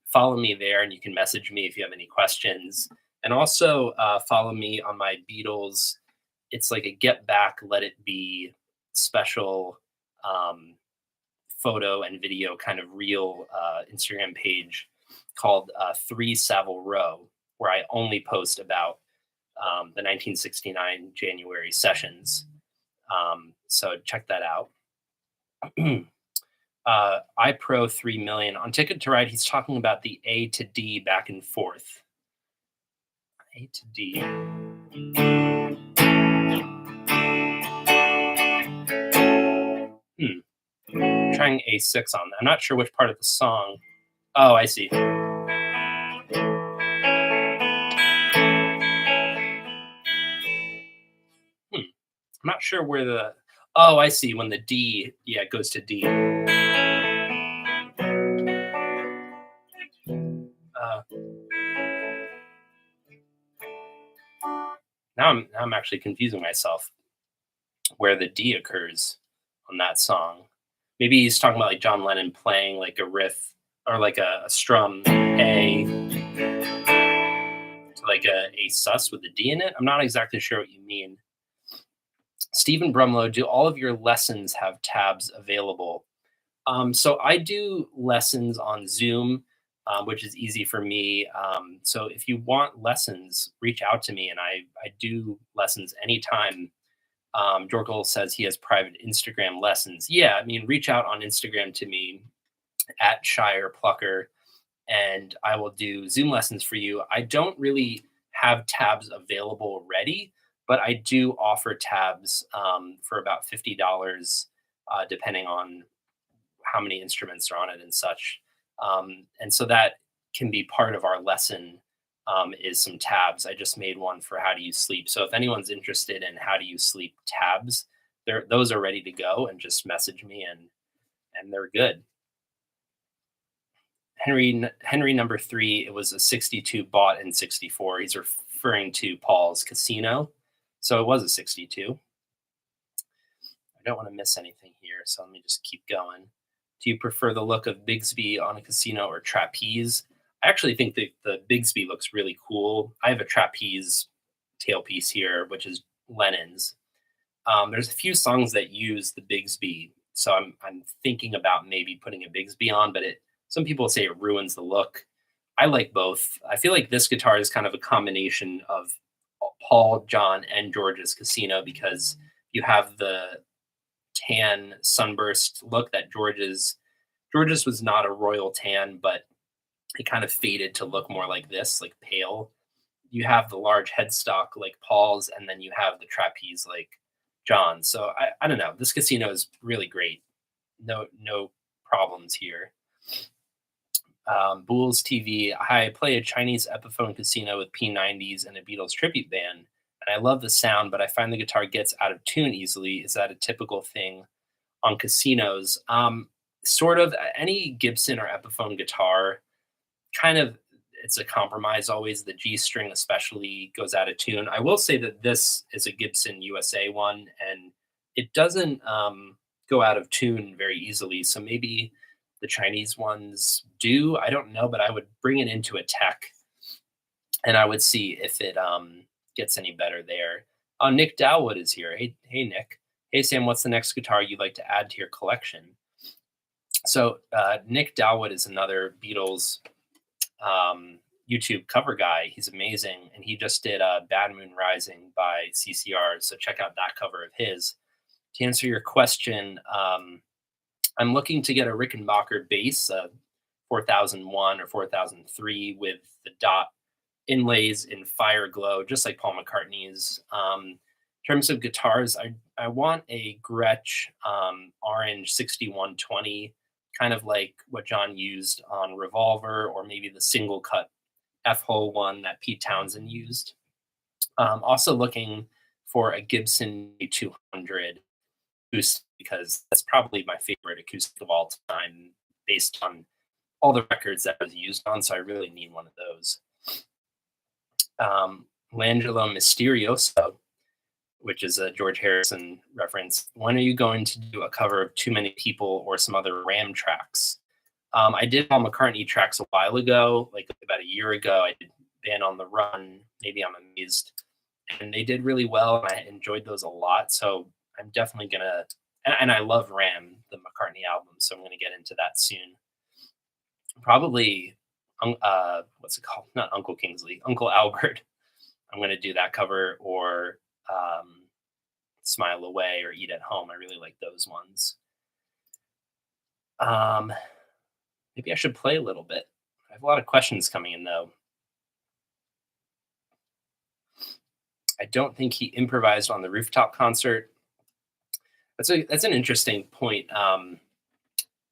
follow me there and you can message me if you have any questions. And also follow me on my Beatles. It's like a Get Back, Let It Be special photo and video kind of real Instagram page called 3 Savile Row, where I only post about the 1969 January sessions. So check that out. iPro 3 million. On Ticket to Ride, he's talking about the A to D back and forth. A to D. Trying A6 on that. I'm not sure which part of the song. Oh, I see. I'm not sure where the. Oh, I see. When the D, yeah, it goes to D. Uh, now I'm actually confusing myself where the D occurs on that song. Maybe he's talking about like John Lennon playing like a riff or like a strum A to like a sus with the D in it. I'm not exactly sure what you mean. Stephen Brumlow, do all of your lessons have tabs available? So I do lessons on Zoom, which is easy for me. So if you want lessons, reach out to me, and I do lessons anytime. Jorkel says he has private Instagram lessons. Yeah, I mean, reach out on Instagram to me at Shire Plucker, and I will do Zoom lessons for you. I don't really have tabs available ready, but I do offer tabs for about $50, depending on how many instruments are on it and such. And so that can be part of our lesson is some tabs. I just made one for how do you sleep. So if anyone's interested in how do you sleep tabs, those are ready to go, and just message me and they're good. Henry number 3, it was a 62 bought in 64. He's referring to Paul's Casino. So it was a 62. I don't want to miss anything here, so let me just keep going. Do you prefer the look of Bigsby on a casino or trapeze? I actually think that the Bigsby looks really cool. I have a trapeze tailpiece here, which is Lennon's. There's a few songs that use the Bigsby, so I'm thinking about maybe putting a Bigsby on, but some people say it ruins the look. I like both. I feel like this guitar is kind of a combination of Paul, John, and George's Casino, because you have the tan sunburst look that George's was not a royal tan, but it kind of faded to look more like this, like pale. You have the large headstock like Paul's, and then you have the trapeze like John. So I don't know. This Casino is really great. No problems here. Bulls TV. Hi, I play a Chinese Epiphone Casino with P90s and a Beatles tribute band, and I love the sound, but I find the guitar gets out of tune easily. Is that a typical thing on casinos? Sort of. Any Gibson or Epiphone guitar, kind of, it's a compromise always. The G string especially goes out of tune. I will say that this is a Gibson USA one, and it doesn't go out of tune very easily. So maybe the Chinese ones do. I don't know, but I would bring it into a tech, and I would see if it gets any better there. Nick Dalwood is here. Hey, Nick. Hey, Sam. What's the next guitar you'd like to add to your collection? So Nick Dalwood is another Beatles YouTube cover guy. He's amazing, and he just did "Bad Moon Rising" by CCR. So check out that cover of his. To answer your question, I'm looking to get a Rickenbacker bass, 4001 or 4003, with the dot inlays in fire glow, just like Paul McCartney's. In terms of guitars, I want a Gretsch orange 6120, kind of like what John used on Revolver, or maybe the single cut F-hole one that Pete Townsend used. Also looking for a Gibson 200 acoustic, because that's probably my favorite acoustic of all time based on all the records that was used on. So I really need one of those. L'Angelo Misterioso, which is a George Harrison reference. When are you going to do a cover of Too Many People or some other Ram tracks? I did Paul McCartney tracks a while ago, like about a year ago. I did Band on the Run, Maybe I'm Amazed, and they did really well, and I enjoyed those a lot. So I'm definitely gonna, and I love Ram, the McCartney album, so I'm gonna get into that soon. Probably what's it called? Not Uncle Kingsley, Uncle Albert. I'm going to do that cover, or Smile Away or Eat at Home. I really like those ones. Um, Maybe I should play a little bit. I have a lot of questions coming in though. I don't think he improvised on the rooftop concert. That's an interesting point.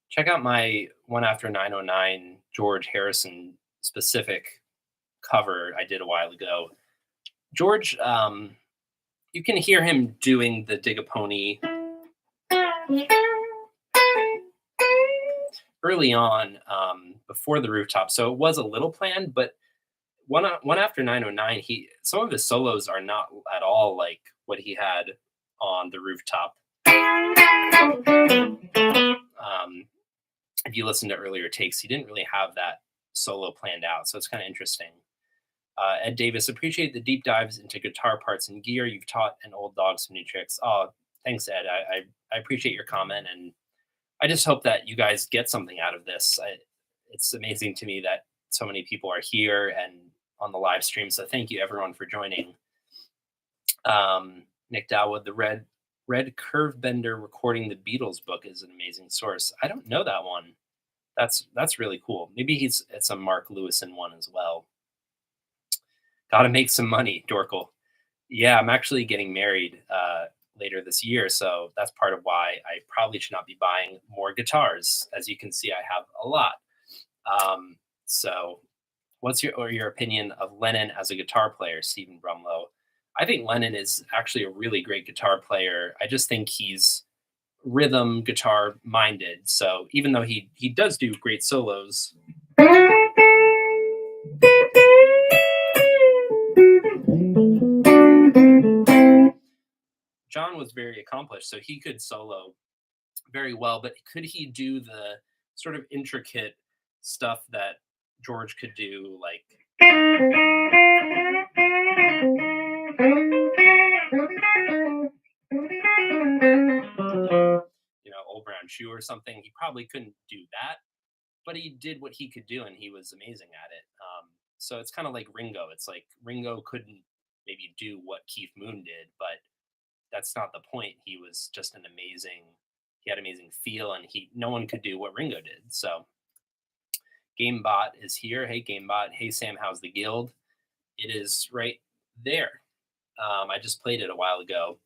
Check out my One After 909 George Harrison specific cover I did a while ago. George, you can hear him doing the Dig a Pony early on, before the rooftop. So it was a little planned, but one after 909, some of his solos are not at all like what he had on the rooftop. If you listen to earlier takes, he didn't really have that solo planned out, so it's kind of interesting. Ed Davis, appreciate the deep dives into guitar parts and gear. You've taught an old dog some new tricks. Oh, thanks, Ed. I appreciate your comment, and I just hope that you guys get something out of this. It's amazing to me that so many people are here and on the live stream. So thank you everyone for joining. Nick Dowwood, the Red Curve Bender recording the Beatles book is an amazing source. I don't know that one. That's really cool. Maybe it's a Mark Lewison one as well. Got to make some money, Dorkel. Yeah, I'm actually getting married later this year, so that's part of why I probably should not be buying more guitars. As you can see, I have a lot. So, what's your opinion of Lennon as a guitar player, Stephen Brumlow? I think Lennon is actually a really great guitar player. I just think he's rhythm guitar minded. So even though he does do great solos, John was very accomplished, so he could solo very well, but could he do the sort of intricate stuff that George could do, like Old Brown Shoe or something? He probably couldn't do that, but he did what he could do, and he was amazing at it. So it's kind of like Ringo. It's like Ringo couldn't maybe do what Keith Moon did, but that's not the point. He was just he had amazing feel, and no one could do what Ringo did. So GameBot is here. Hey GameBot. Hey Sam, how's the guild? It is right there. I just played it a while ago.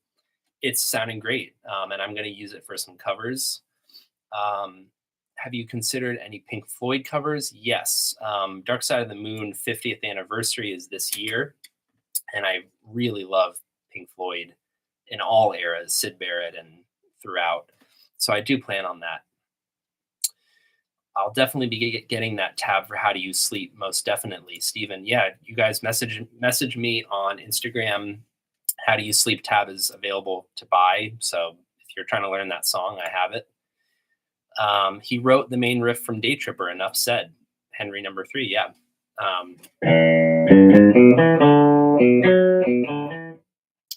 It's sounding great, and I'm going to use it for some covers. Have you considered any Pink Floyd covers? Yes. Dark Side of the Moon 50th anniversary is this year, and I really love Pink Floyd in all eras, Sid Barrett and throughout. So I do plan on that. I'll definitely be getting that tab for How Do You Sleep, most definitely. Steven, yeah, you guys message me on Instagram. How Do You Sleep tab is available to buy. So if you're trying to learn that song, I have it. He wrote the main riff from Day Tripper, enough said. Henry number 3, yeah.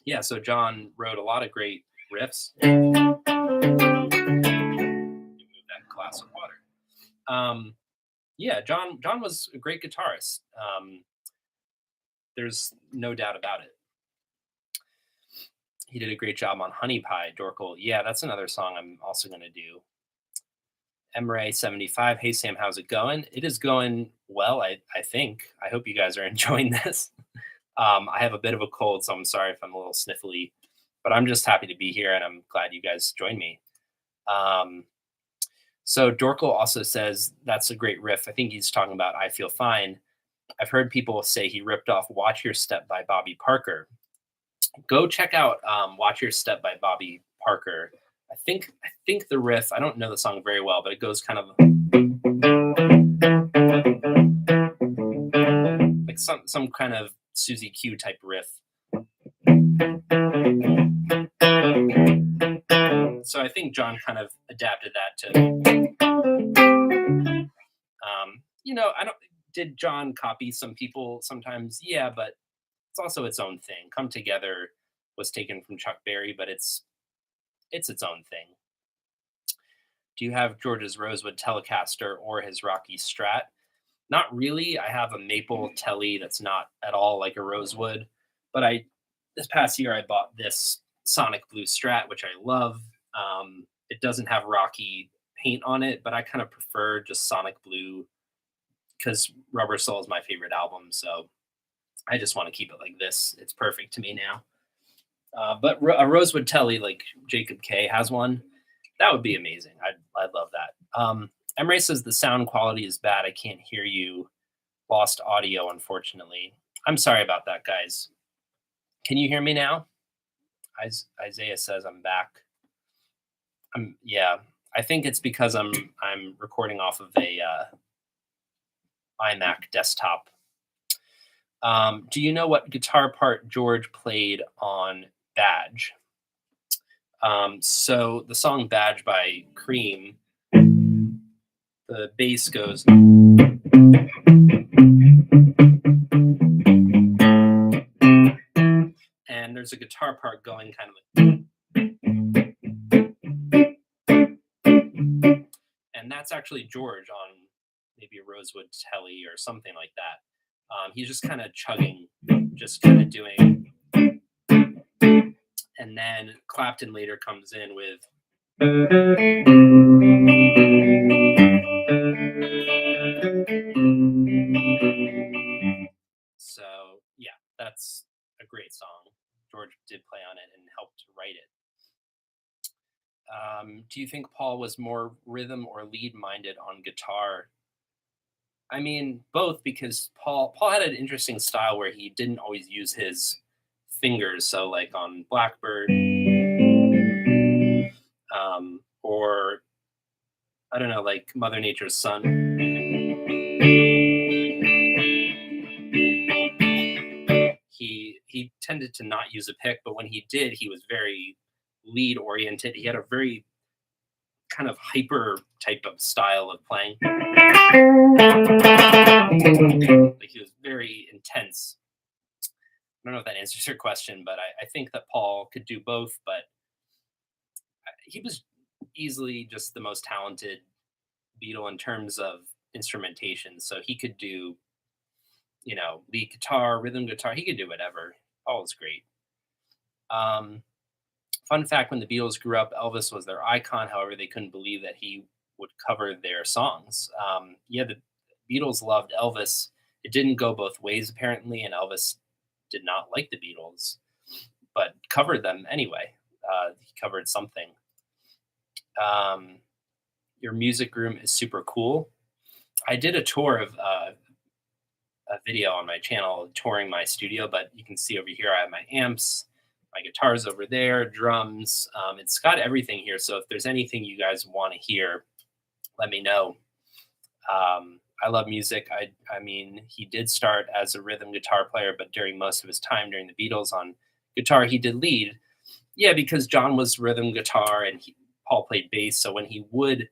Yeah, so John wrote a lot of great riffs. Move that glass of water. Yeah, John was a great guitarist. There's no doubt about it. He did a great job on Honey Pie, Dorkel. Yeah, that's another song I'm also going to do. Emray75, hey Sam, how's it going? It is going well, I think. I hope you guys are enjoying this. I have a bit of a cold, so I'm sorry if I'm a little sniffly, but I'm just happy to be here, and I'm glad you guys joined me. So Dorkel also says that's a great riff. I think he's talking about I Feel Fine. I've heard people say he ripped off Watch Your Step by Bobby Parker. Go check out Watch Your Step by Bobby Parker. I think the riff, I don't know the song very well, but it goes kind of like some kind of Susie Q type riff. So I think John kind of adapted that to did John copy some people sometimes? Yeah, but it's also its own thing. Come Together was taken from Chuck Berry, but it's its own thing. Do you have George's Rosewood Telecaster or his Rocky Strat? Not really. I have a maple telly that's not at all like a rosewood, but I this past year I bought this Sonic Blue Strat, which I love. It doesn't have rocky paint on it, but I kind of prefer just Sonic Blue because Rubber Soul is my favorite album. So I just want to keep it like this. It's perfect to me now. But a rosewood telly like Jacob K has one, that would be amazing. I'd love that. Emre says the sound quality is bad. I can't hear you. Lost audio, unfortunately. I'm sorry about that, guys. Can you hear me now? Isaiah says I'm back. Yeah. I think it's because I'm recording off of a iMac desktop. Do you know what guitar part George played on Badge? So the song Badge by Cream, the bass goes, and there's a guitar part going kind of like, and that's actually George on maybe a Rosewood Telly or something like that. He's just kind of chugging, just kind of doing, and then Clapton later comes in with. So yeah, that's a great song. George did play on it and helped write it. Do you think Paul was more rhythm or lead minded on guitar? I mean, both, because Paul had an interesting style where he didn't always use his fingers. So like on Blackbird, or I don't know, like Mother Nature's Son. He tended to not use a pick, but when he did, he was very lead oriented. He had a very kind of hyper type of style of playing. Like he was very intense. I don't know if that answers your question, but I think that Paul could do both, but he was easily just the most talented Beatle in terms of instrumentation. So he could do, lead guitar, rhythm guitar. He could do whatever. Paul was great. Fun fact, when the Beatles grew up, Elvis was their icon. However, they couldn't believe that he would cover their songs. Yeah, the Beatles loved Elvis. It didn't go both ways, apparently, and Elvis did not like the Beatles, but covered them anyway. He covered something. Your music room is super cool. I did a tour of a video on my channel touring my studio, but you can see over here I have my amps, my guitars over there, drums. It's got everything here. So if there's anything you guys want to hear, let me know. I love music. I mean, he did start as a rhythm guitar player, but during most of his time during the Beatles on guitar, he did lead. Yeah, because John was rhythm guitar and Paul played bass. So when he would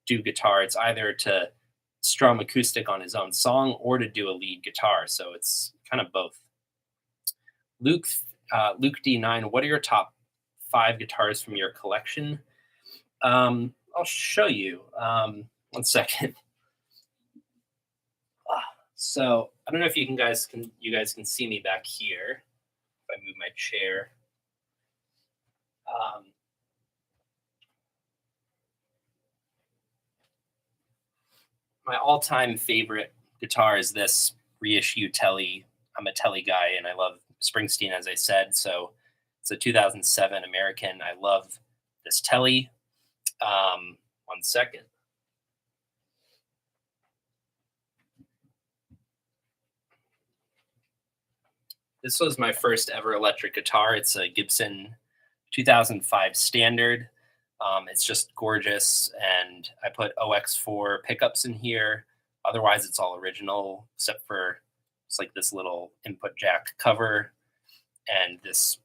do guitar, it's either to strum acoustic on his own song or to do a lead guitar. So it's kind of both. Luke D9, what are your top 5 guitars from your collection? I'll show you. 1 second. So I don't know if you guys can see me back here. If I move my chair. My all-time favorite guitar is this reissue Telly. I'm a Telly guy, and I love Springsteen, as I said. So it's a 2007 American. I love this Telly. 1 second. This was my first ever electric guitar. It's a Gibson 2005 Standard. It's just gorgeous, and I put OX4 pickups in here. Otherwise, it's all original, except for it's like this little input jack cover and this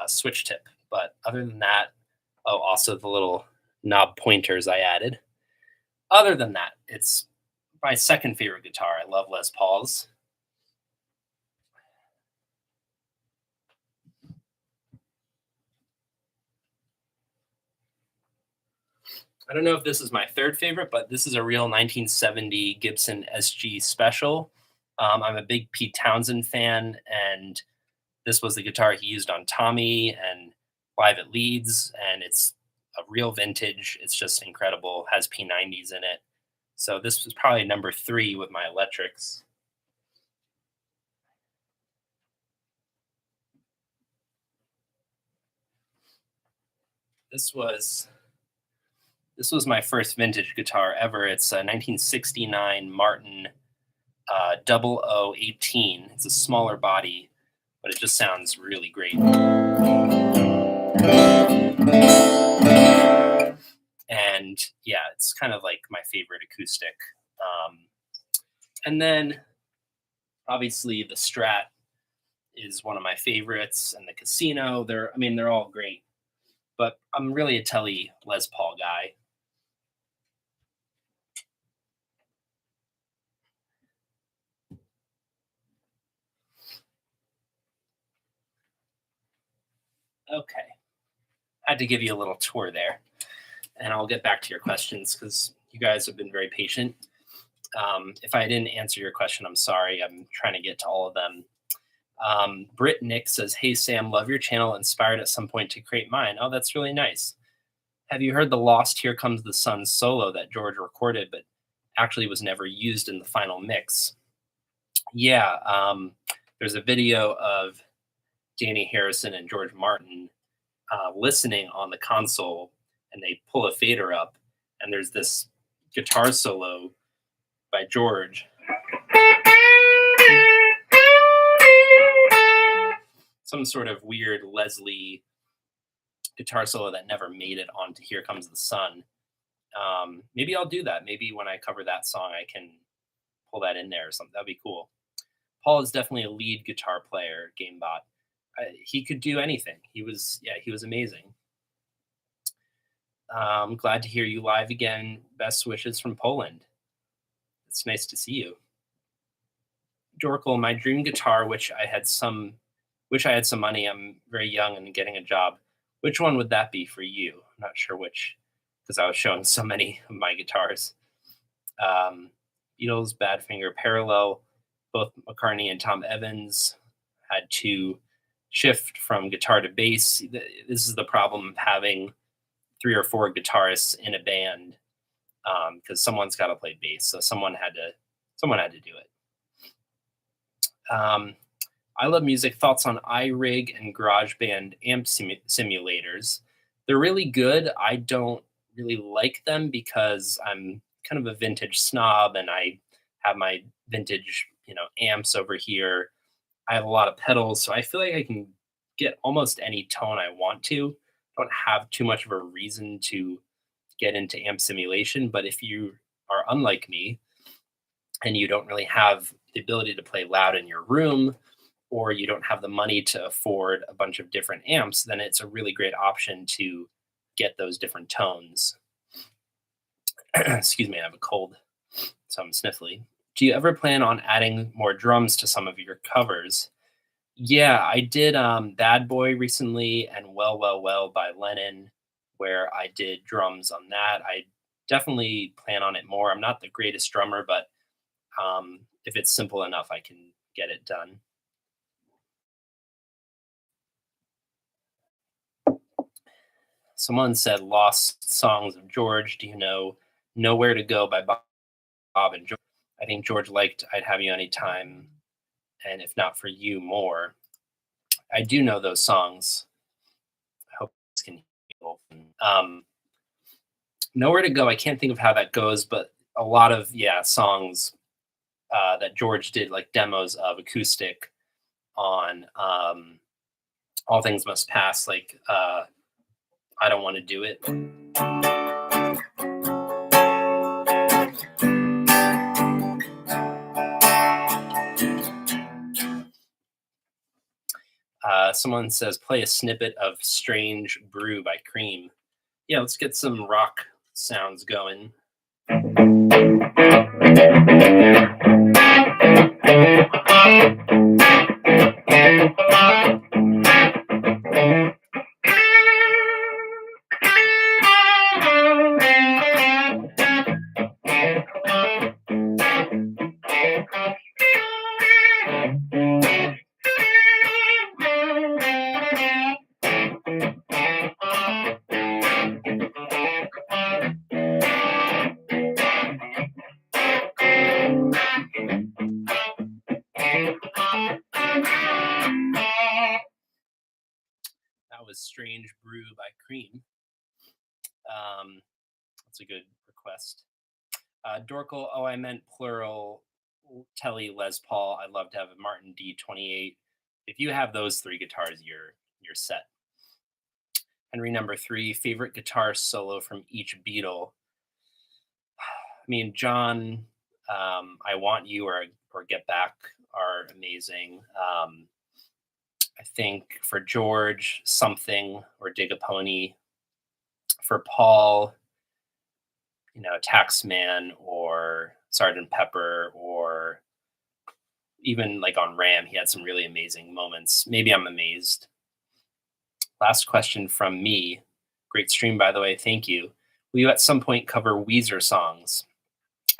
switch tip. But other than that, also the little knob pointers I added. Other than that, it's my second favorite guitar. I love Les Pauls. I don't know if this is my third favorite, but this is a real 1970 Gibson SG Special. I'm a big Pete Townsend fan, and this was the guitar he used on Tommy and live at Leeds, and it's a real vintage. It's just incredible. Has P90s in it. So this was probably number three with my electrics. This was this was my first vintage guitar ever. It's a 1969 Martin 0018. It's a smaller body, but it just sounds really great. And yeah, it's kind of like my favorite acoustic. And then obviously the Strat is one of my favorites, and the Casino. They're all great, but I'm really a Telly Les Paul guy. Okay, had to give you a little tour there, and I'll get back to your questions because you guys have been very patient. If I didn't answer your question, I'm sorry. I'm trying to get to all of them. Britt Nick says, "Hey Sam, love your channel. Inspired at some point to create mine." Oh, that's really nice. Have you heard the Lost Here Comes the Sun solo that George recorded, but actually was never used in the final mix? Yeah, there's a video of Danny Harrison and George Martin listening on the console, and they pull a fader up, and there's this guitar solo by George. Some sort of weird Leslie guitar solo that never made it onto Here Comes the Sun. Maybe I'll do that. Maybe when I cover that song, I can pull that in there or something. That'd be cool. Paul is definitely a lead guitar player, GameBot. He could do anything. He was amazing. Glad to hear you live again. Best wishes from Poland. It's nice to see you. Dorkel, my dream guitar, which I had some money. I'm very young and getting a job. Which one would that be for you? I'm not sure which, because I was showing so many of my guitars. Beatles, Badfinger, Parallel. Both McCartney and Tom Evans had to shift from guitar to bass. This is the problem of having 3 or 4 guitarists in a band, because someone's got to play bass. So someone had to do it. I love music. Thoughts on iRig and GarageBand amp simulators? They're really good. I don't really like them because I'm kind of a vintage snob, and I have my vintage, amps over here. I have a lot of pedals, so I feel like I can get almost any tone I want to. I don't have too much of a reason to get into amp simulation, but if you are unlike me and you don't really have the ability to play loud in your room, or you don't have the money to afford a bunch of different amps, then it's a really great option to get those different tones. Excuse me, I have a cold, so I'm sniffly. Do you ever plan on adding more drums to some of your covers? Yeah, I did Bad Boy recently, and Well, Well, Well by Lennon, where I did drums on that. I definitely plan on it more. I'm not the greatest drummer, but if it's simple enough, I can get it done. Someone said Lost Songs of George. Do you know Nowhere to Go by Bob and George? I think George liked I'd Have You Anytime, and If Not For You more. I do know those songs. I hope this can help. Nowhere to Go, I can't think of how that goes, but a lot of songs that George did, like demos of acoustic on All Things Must Pass, like I Don't Want to Do It. Someone says, play a snippet of Strange Brew by Cream. Yeah, let's get some rock sounds going. Strange Brew by Cream. That's a good request. Dorkel, oh, I meant plural. Telly, Les Paul. I'd love to have a Martin D28. If you have those three guitars, you're set. Henry number 3, favorite guitar solo from each Beatle. I mean, John, I Want You or Get Back are amazing. I think for George, Something or Dig a Pony. For Paul, Taxman or Sergeant Pepper, or even like on Ram, he had some really amazing moments. Maybe I'm Amazed. Last question from me. Great stream, by the way. Thank you. Will you at some point cover Weezer songs?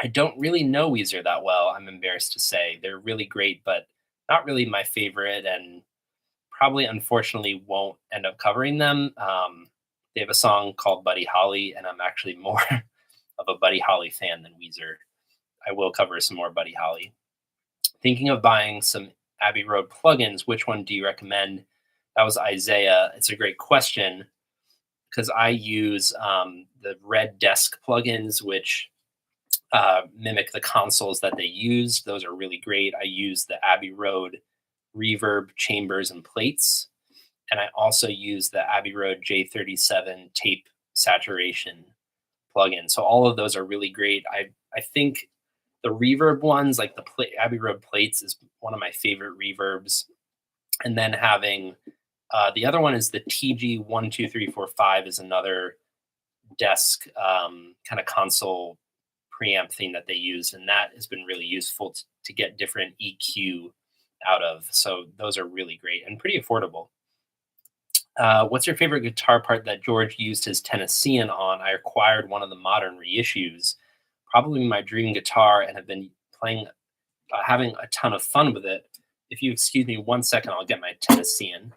I don't really know Weezer that well, I'm embarrassed to say. They're really great, but not really my favorite, and probably unfortunately won't end up covering them. They have a song called Buddy Holly, and I'm actually more of a Buddy Holly fan than Weezer. I will cover some more Buddy Holly. Thinking of buying some Abbey Road plugins, which one do you recommend? That was Isaiah. It's a great question because I use the Red Desk plugins, which mimic the consoles that they use. Those are really great. I use the Abbey Road reverb chambers and plates. And I also use the Abbey Road J37 tape saturation plugin. So all of those are really great. I think the reverb ones, like the Abbey Road plates, is one of my favorite reverbs. And then having the other one is the TG12345 is another desk kind of console preamp thing that they use, and that has been really useful to get different EQ out of. So those are really great and pretty affordable. What's your favorite guitar part that George used his Tennessean on? I acquired one of the modern reissues, probably my dream guitar, and have been playing, having a ton of fun with it. If you excuse me 1 second, I'll get my Tennessean.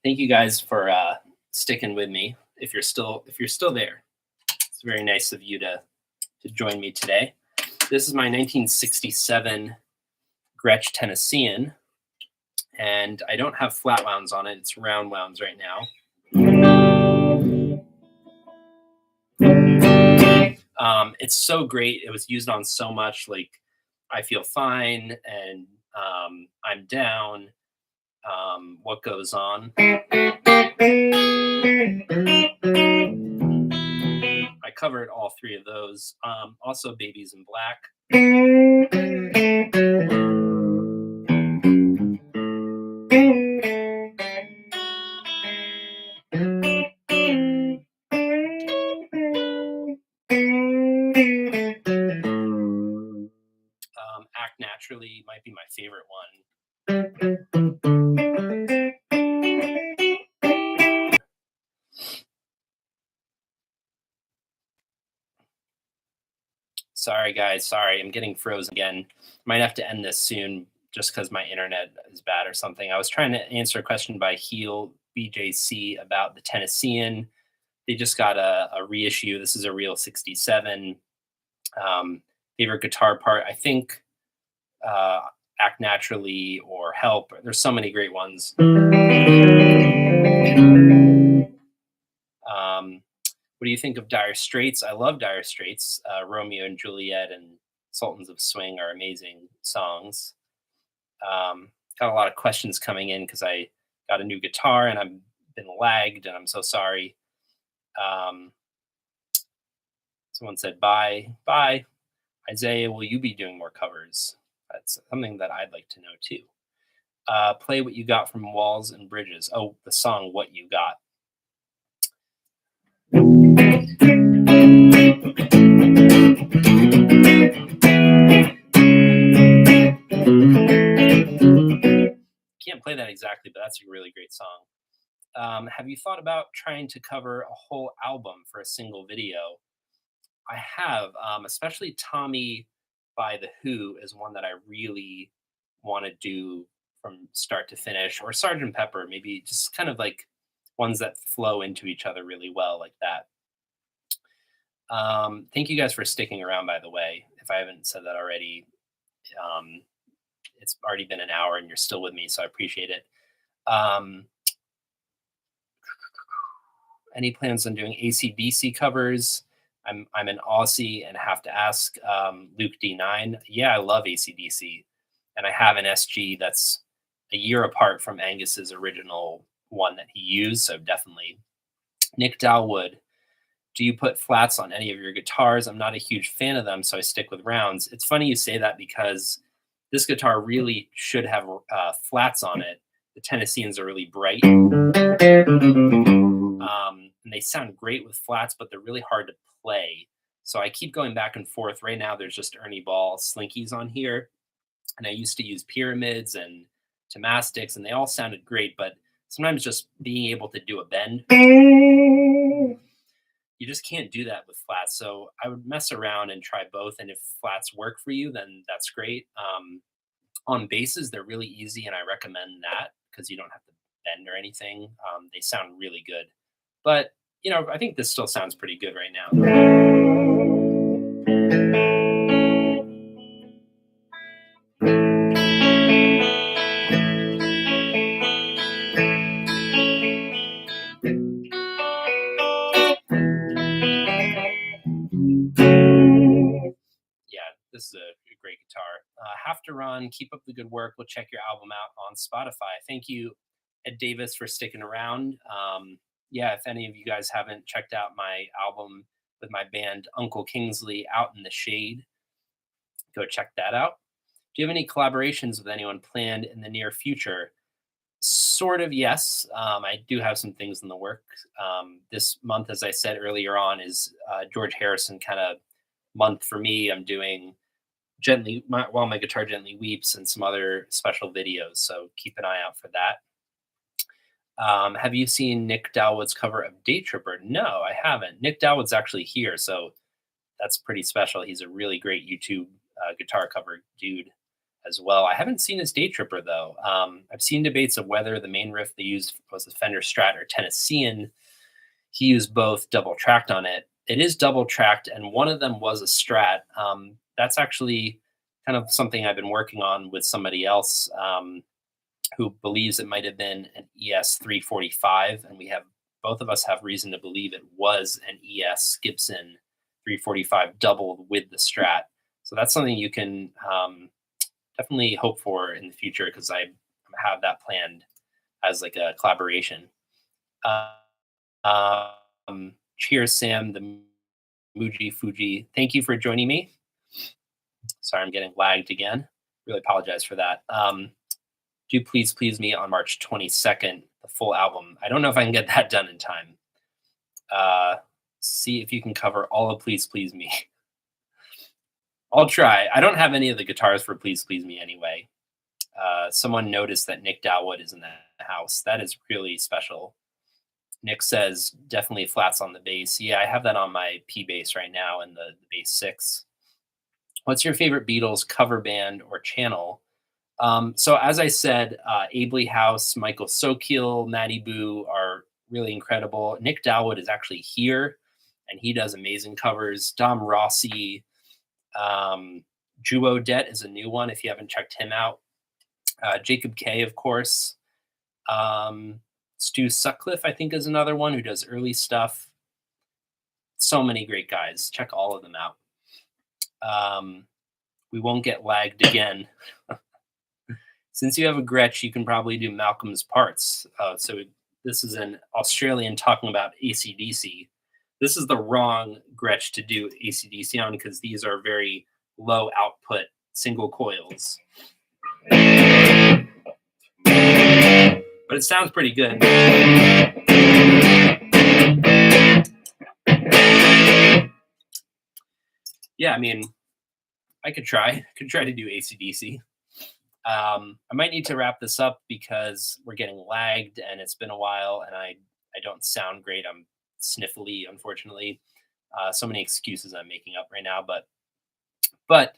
Thank you guys for sticking with me. If you're still there, it's very nice of you to join me today. This is my 1967 Gretsch Tennessean, and I don't have flat wounds on it. It's round wounds right now. It's so great. It was used on so much, like I Feel Fine and I'm Down. What Goes On. I covered all three of those. Also Babies in Black. Act Naturally might be my favorite one. Sorry, guys. Sorry, I'm getting frozen again. Might have to end this soon just because my internet is bad or something. I was trying to answer a question by Heel BJC about the Tennessean. They just got a reissue. This is a real 67. Favorite guitar part, I think Act Naturally or Help. There's so many great ones. What do you think of Dire Straits? I love Dire Straits. Romeo and Juliet and Sultans of Swing are amazing songs. Got a lot of questions coming in because I got a new guitar and I've been lagged and I'm so sorry. Someone said, bye. Isaiah, will you be doing more covers? That's something that I'd like to know too. Play What You Got from Walls and Bridges. Oh, the song What You Got. Can't play that exactly, but that's a really great song. Have you thought about trying to cover a whole album for a single video? I have, especially Tommy by The Who is one that I really want to do from start to finish, or Sergeant Pepper, maybe just kind of like ones that flow into each other really well like that. Thank you guys for sticking around, by the way. If I haven't said that already, um, it's already been an hour and you're still with me, so I appreciate it. Um, any plans on doing AC/DC covers? I'm an Aussie and have to ask Luke D9. Yeah, I love AC/DC, and I have an SG that's a year apart from Angus's original one that he used. So definitely. Nick Dalwood, do you put flats on any of your guitars? I'm not a huge fan of them, so I stick with rounds. It's funny you say that because this guitar really should have flats on it. The Tennesseans are really bright, and they sound great with flats, but they're really hard to play. So I keep going back and forth. Right now, there's just Ernie Ball slinkies on here, and I used to use pyramids and Tomastics, and they all sounded great. But sometimes just being able to do a bend, you just can't do that with flats. So I would mess around and try both. And if flats work for you, then that's great. On basses, they're really easy, and I recommend that because you don't have to bend or anything. They sound really good. But I think this still sounds pretty good right now. Yeah, this is a great guitar. Have to run. Keep up the good work. We'll check your album out on Spotify. Thank you, Ed Davis, for sticking around. Yeah, if any of you guys haven't checked out my album with my band Uncle Kingsley, Out in the Shade, go check that out. Do you have any collaborations with anyone planned in the near future? Sort of, yes. I do have some things in the works. This month, as I said earlier on, is George Harrison kind of month for me. I'm doing While My Guitar Gently Weeps and some other special videos. So keep an eye out for that. Have you seen Nick Dalwood's cover of Day Tripper? No, I haven't. Nick Dalwood's actually here, so that's pretty special. He's a really great YouTube guitar cover dude as well. I haven't seen his Day Tripper though. I've seen debates of whether the main riff they used was a Fender Strat or Tennessean. He used both double tracked on it. It is double tracked, and one of them was a Strat. That's actually kind of something I've been working on with somebody else who believes it might have been an ES 345, and both of us have reason to believe it was an ES Gibson 345 doubled with the Strat. So that's something you can definitely hope for in the future because I have that planned as like a collaboration. Cheers, Sam, the Muji Fuji. Thank you for joining me. Sorry, I'm getting lagged again. Really apologize for that. Do Please Please Me on March 22nd, the full album. I don't know if I can get that done in time. See if you can cover all of Please Please Me. I'll try. I don't have any of the guitars for Please Please Me anyway. Someone noticed that Nick Dalwood is in the house. That is really special. Nick says definitely flats on the bass. Yeah, I have that on my P bass right now in the bass 6. What's your favorite Beatles cover band or channel? So as I said, Abley House, Michael Sokil, Matty Boo are really incredible. Nick Dalwood is actually here, and he does amazing covers. Dom Rossi, Juo Det is a new one if you haven't checked him out. Jacob K, of course. Stu Sutcliffe, I think, is another one who does early stuff. So many great guys. Check all of them out. We won't get lagged again. Since you have a Gretsch, you can probably do Malcolm's parts. So this is an Australian talking about AC/DC. This is the wrong Gretsch to do AC/DC on because these are very low output single coils. But it sounds pretty good. Yeah, I mean, I could try to do AC/DC. I might need to wrap this up because we're getting lagged and it's been a while and I don't sound great. I'm sniffly, unfortunately. So many excuses I'm making up right now, but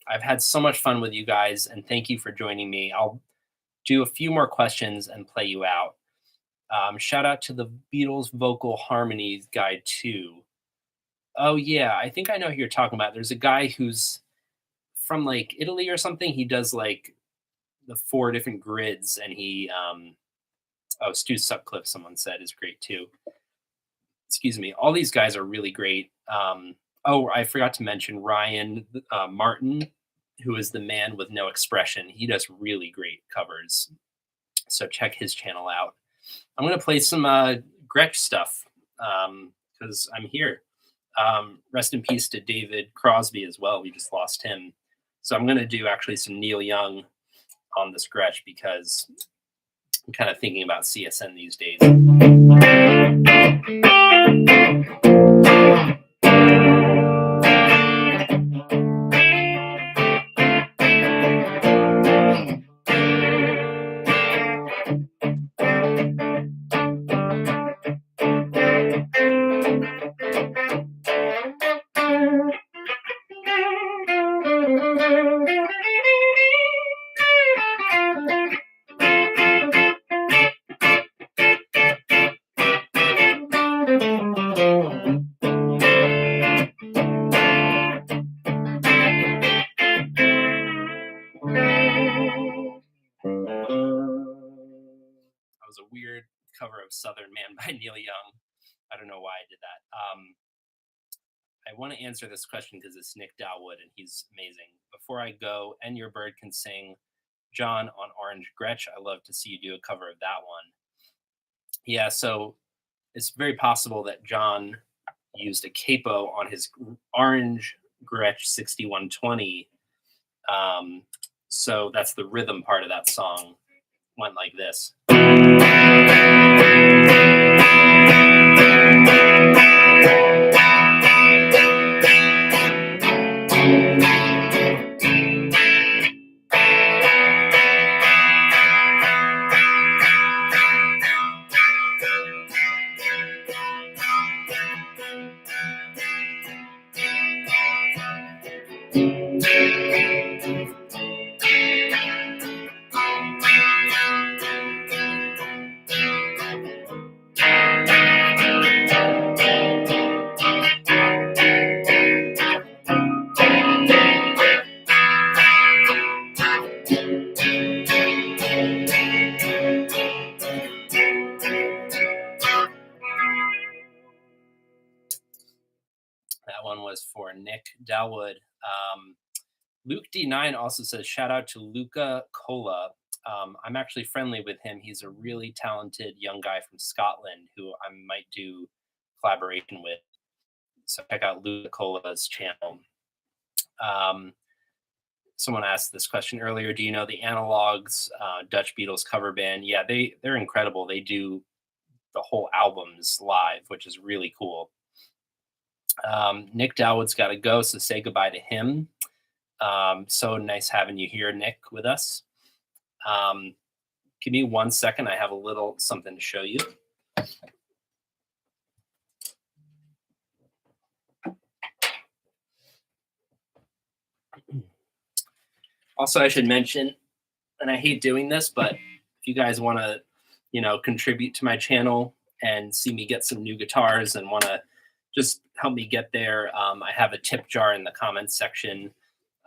I've had so much fun with you guys and thank you for joining me. I'll do a few more questions and play you out. Shout out to the Beatles Vocal Harmonies Guide 2. Oh yeah, I think I know who you're talking about. There's a guy who's from like Italy or something. He does like the four different grids, and oh, Stu Sutcliffe, someone said, is great too. Excuse me. All these guys are really great. Oh, I forgot to mention Ryan Martin, who is the man with no expression. He does really great covers. So check his channel out. I'm gonna play some Gretsch stuff because I'm here. Rest in peace to David Crosby as well. We just lost him. So I'm gonna do actually some Neil Young on this Gretsch because I'm kind of thinking about CSN these days. That was a weird cover of Southern Man by Neil Young. I don't know why I did that. I want to answer this question because it's Nick Dalwood and he's amazing. Before I go, and your bird can sing John on Orange Gretsch. I love to see you do a cover of that one. Yeah, so it's very possible that John used a capo on his Orange Gretsch 6120. So that's the rhythm part of that song. Went like this. That one was for Nick Dalwood. Luke D9 also says, shout out to Luca Cola. I'm actually friendly with him. He's a really talented young guy from Scotland who I might do collaboration with. So check out Luca Cola's channel. Someone asked this question earlier. Do you know the Analogs, Dutch Beatles cover band? Yeah, they're incredible. They do the whole albums live, which is really cool. Nick Dalwood's got to go, so say goodbye to him. So nice having you here, Nick, with us. Give me 1 second. I have a little something to show you. Also, I should mention, and I hate doing this, but if you guys want to, contribute to my channel and see me get some new guitars and want to just help me get there, I have a tip jar in the comments section.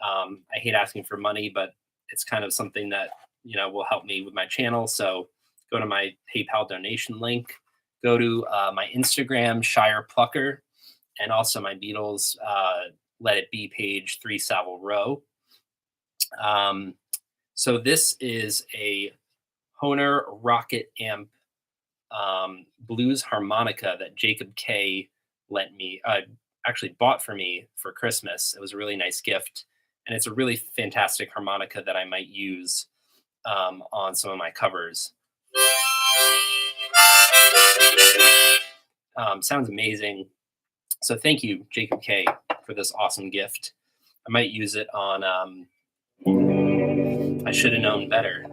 I hate asking for money, but it's kind of something that, will help me with my channel. So go to my PayPal donation link, go to my Instagram, Shire Plucker, and also my Beatles Let It Be page, 3 Savile Row. So this is a Hohner Rocket Amp blues harmonica that Jacob K lent me, actually bought for me for Christmas. It was a really nice gift. And it's a really fantastic harmonica that I might use on some of my covers. Sounds amazing. So thank you, Jacob K, for this awesome gift. I might use it on I Should Have Known Better.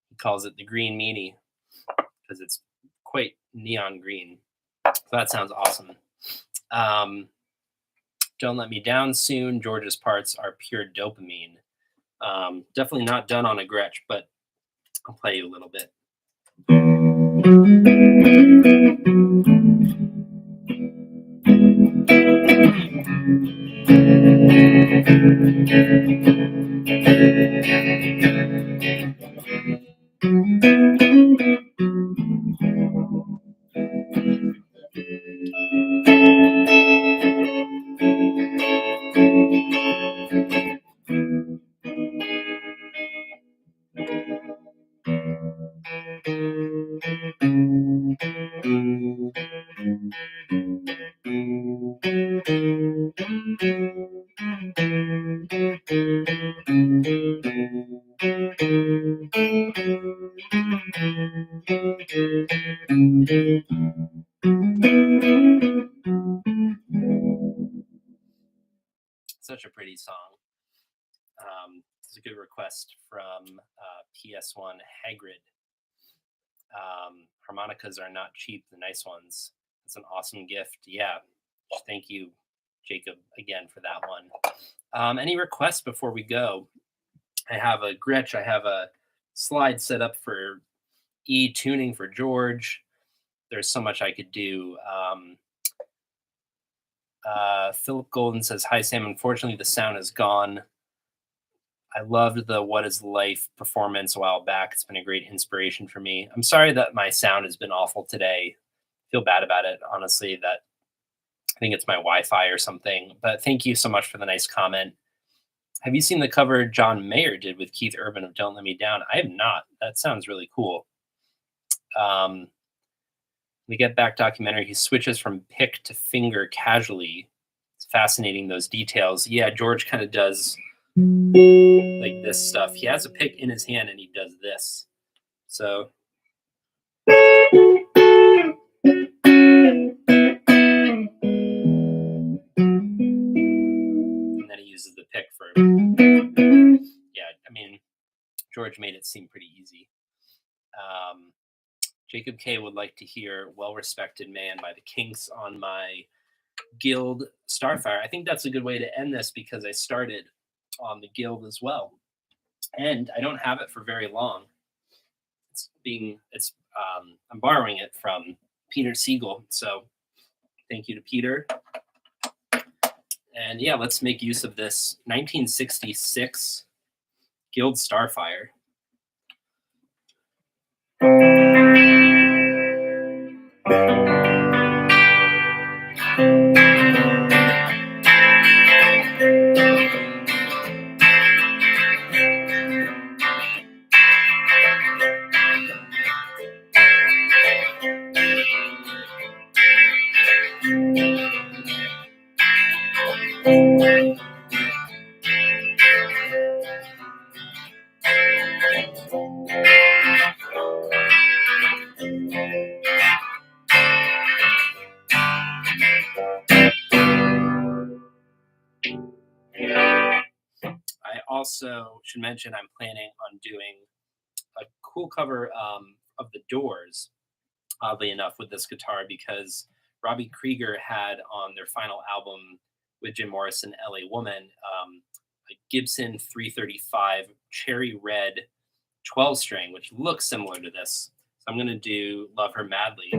He calls it the Green Meanie because it's quite neon green. So that sounds awesome. Don't Let Me Down soon. George's parts are pure dopamine. Definitely not done on a Gretsch, but I'll play you a little bit. Such a pretty song. It's a good request from PS1 Hagrid. Harmonicas are not cheap, the nice ones. It's an awesome gift. Yeah. Thank you, Jacob, again for that one. Any requests before we go? I have a Gretsch. I have a slide set up for E tuning for George. There's so much I could do. Philip Golden says, "Hi, Sam. Unfortunately, the sound is gone. I loved the What is Life performance a while back. It's been a great inspiration for me. I'm sorry that my sound has been awful today. Feel bad about it, honestly, that I think it's my Wi-Fi or something. But thank you so much for the nice comment. Have you seen the cover John Mayer did with Keith Urban of Don't Let Me Down? I have not. That sounds really cool. The Get Back documentary, he switches from pick to finger casually. It's fascinating, those details. Yeah, George kind of does like this stuff. He has a pick in his hand and he does this. So and then he uses the pick for yeah, I mean, George made it seem pretty easy. Jacob K would like to hear Well Respected Man by the Kinks on my Guild Starfire. I think that's a good way to end this because I started on the Guild as well. And I don't have it for very long. I'm borrowing it from Peter Siegel. So thank you to Peter. And yeah, let's make use of this 1966 Guild Starfire. I also should mention I'm planning on doing a cool cover of The Doors, oddly enough, with this guitar because Robbie Krieger had on their final album with Jim Morrison, LA Woman, a Gibson 335 cherry red 12 string, which looks similar to this. So I'm going to do Love Her Madly.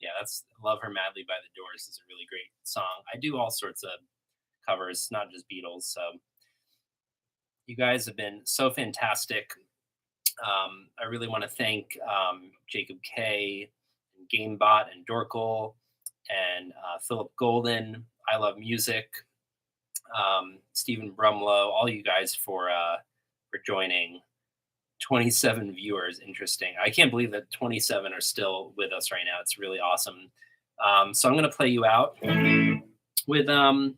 Yeah, that's Love Her Madly by The Doors is a really great song. I do all sorts of covers, not just Beatles. So you guys have been so fantastic. I really want to thank Jacob K, and Gamebot, and Dorkel, and Philip Golden. I Love Music, Stephen Brumlow, all you guys for joining. 27 viewers. Interesting. I can't believe that 27 are still with us right now. It's really awesome. So I'm going to play you out with the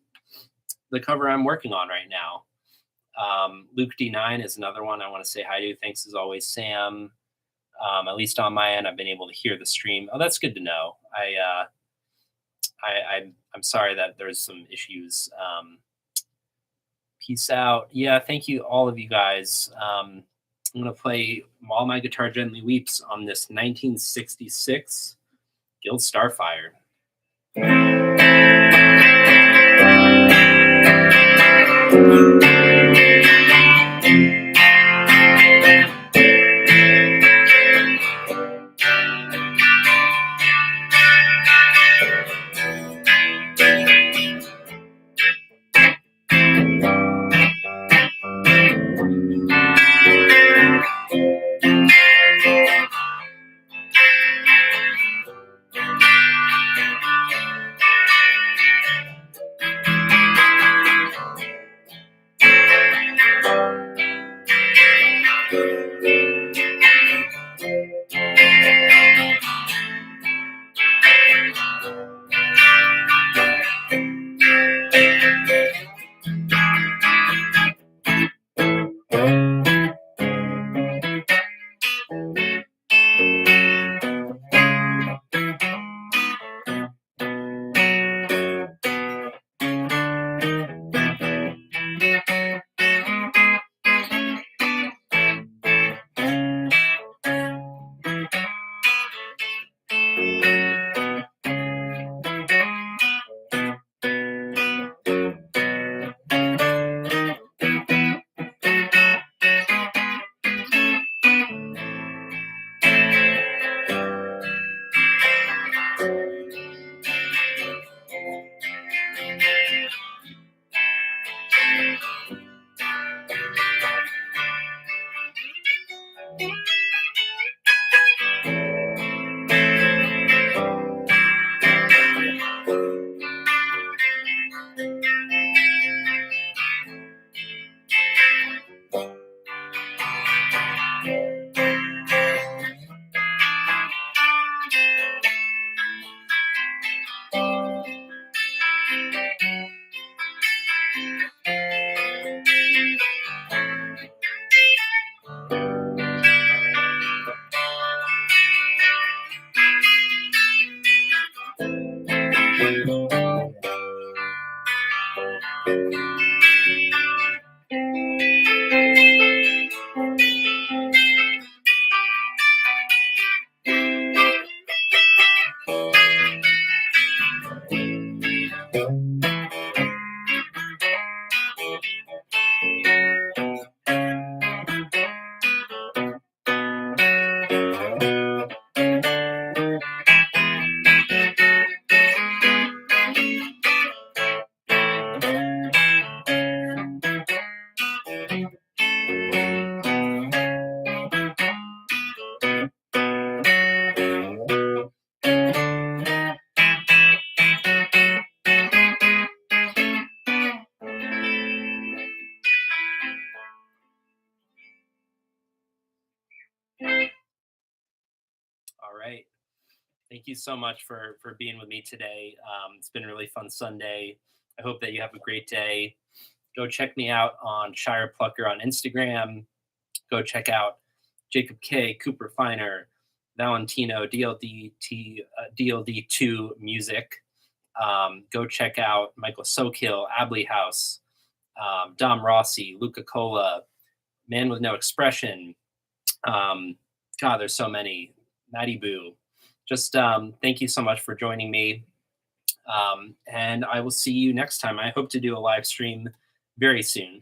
cover I'm working on right now. Luke D9 is another one I want to say hi to. Thanks as always, Sam. At least on my end, I've been able to hear the stream. Oh, that's good to know. I'm sorry that there's some issues. Peace out. Yeah, thank you, all of you guys. I'm gonna play "While My Guitar Gently Weeps" on this 1966 Guild Starfire. All right. Thank you so much for being with me today. It's been a really fun Sunday. I hope that you have a great day. Go check me out on Shire Plucker on Instagram. Go check out Jacob K, Cooper Finer, Valentino, DLD2 Music. Go check out Michael Sokill, Abley House, Dom Rossi, Luca Cola, Man with No Expression. God, there's so many. Maddie Boo. Just thank you so much for joining me. And I will see you next time. I hope to do a live stream very soon.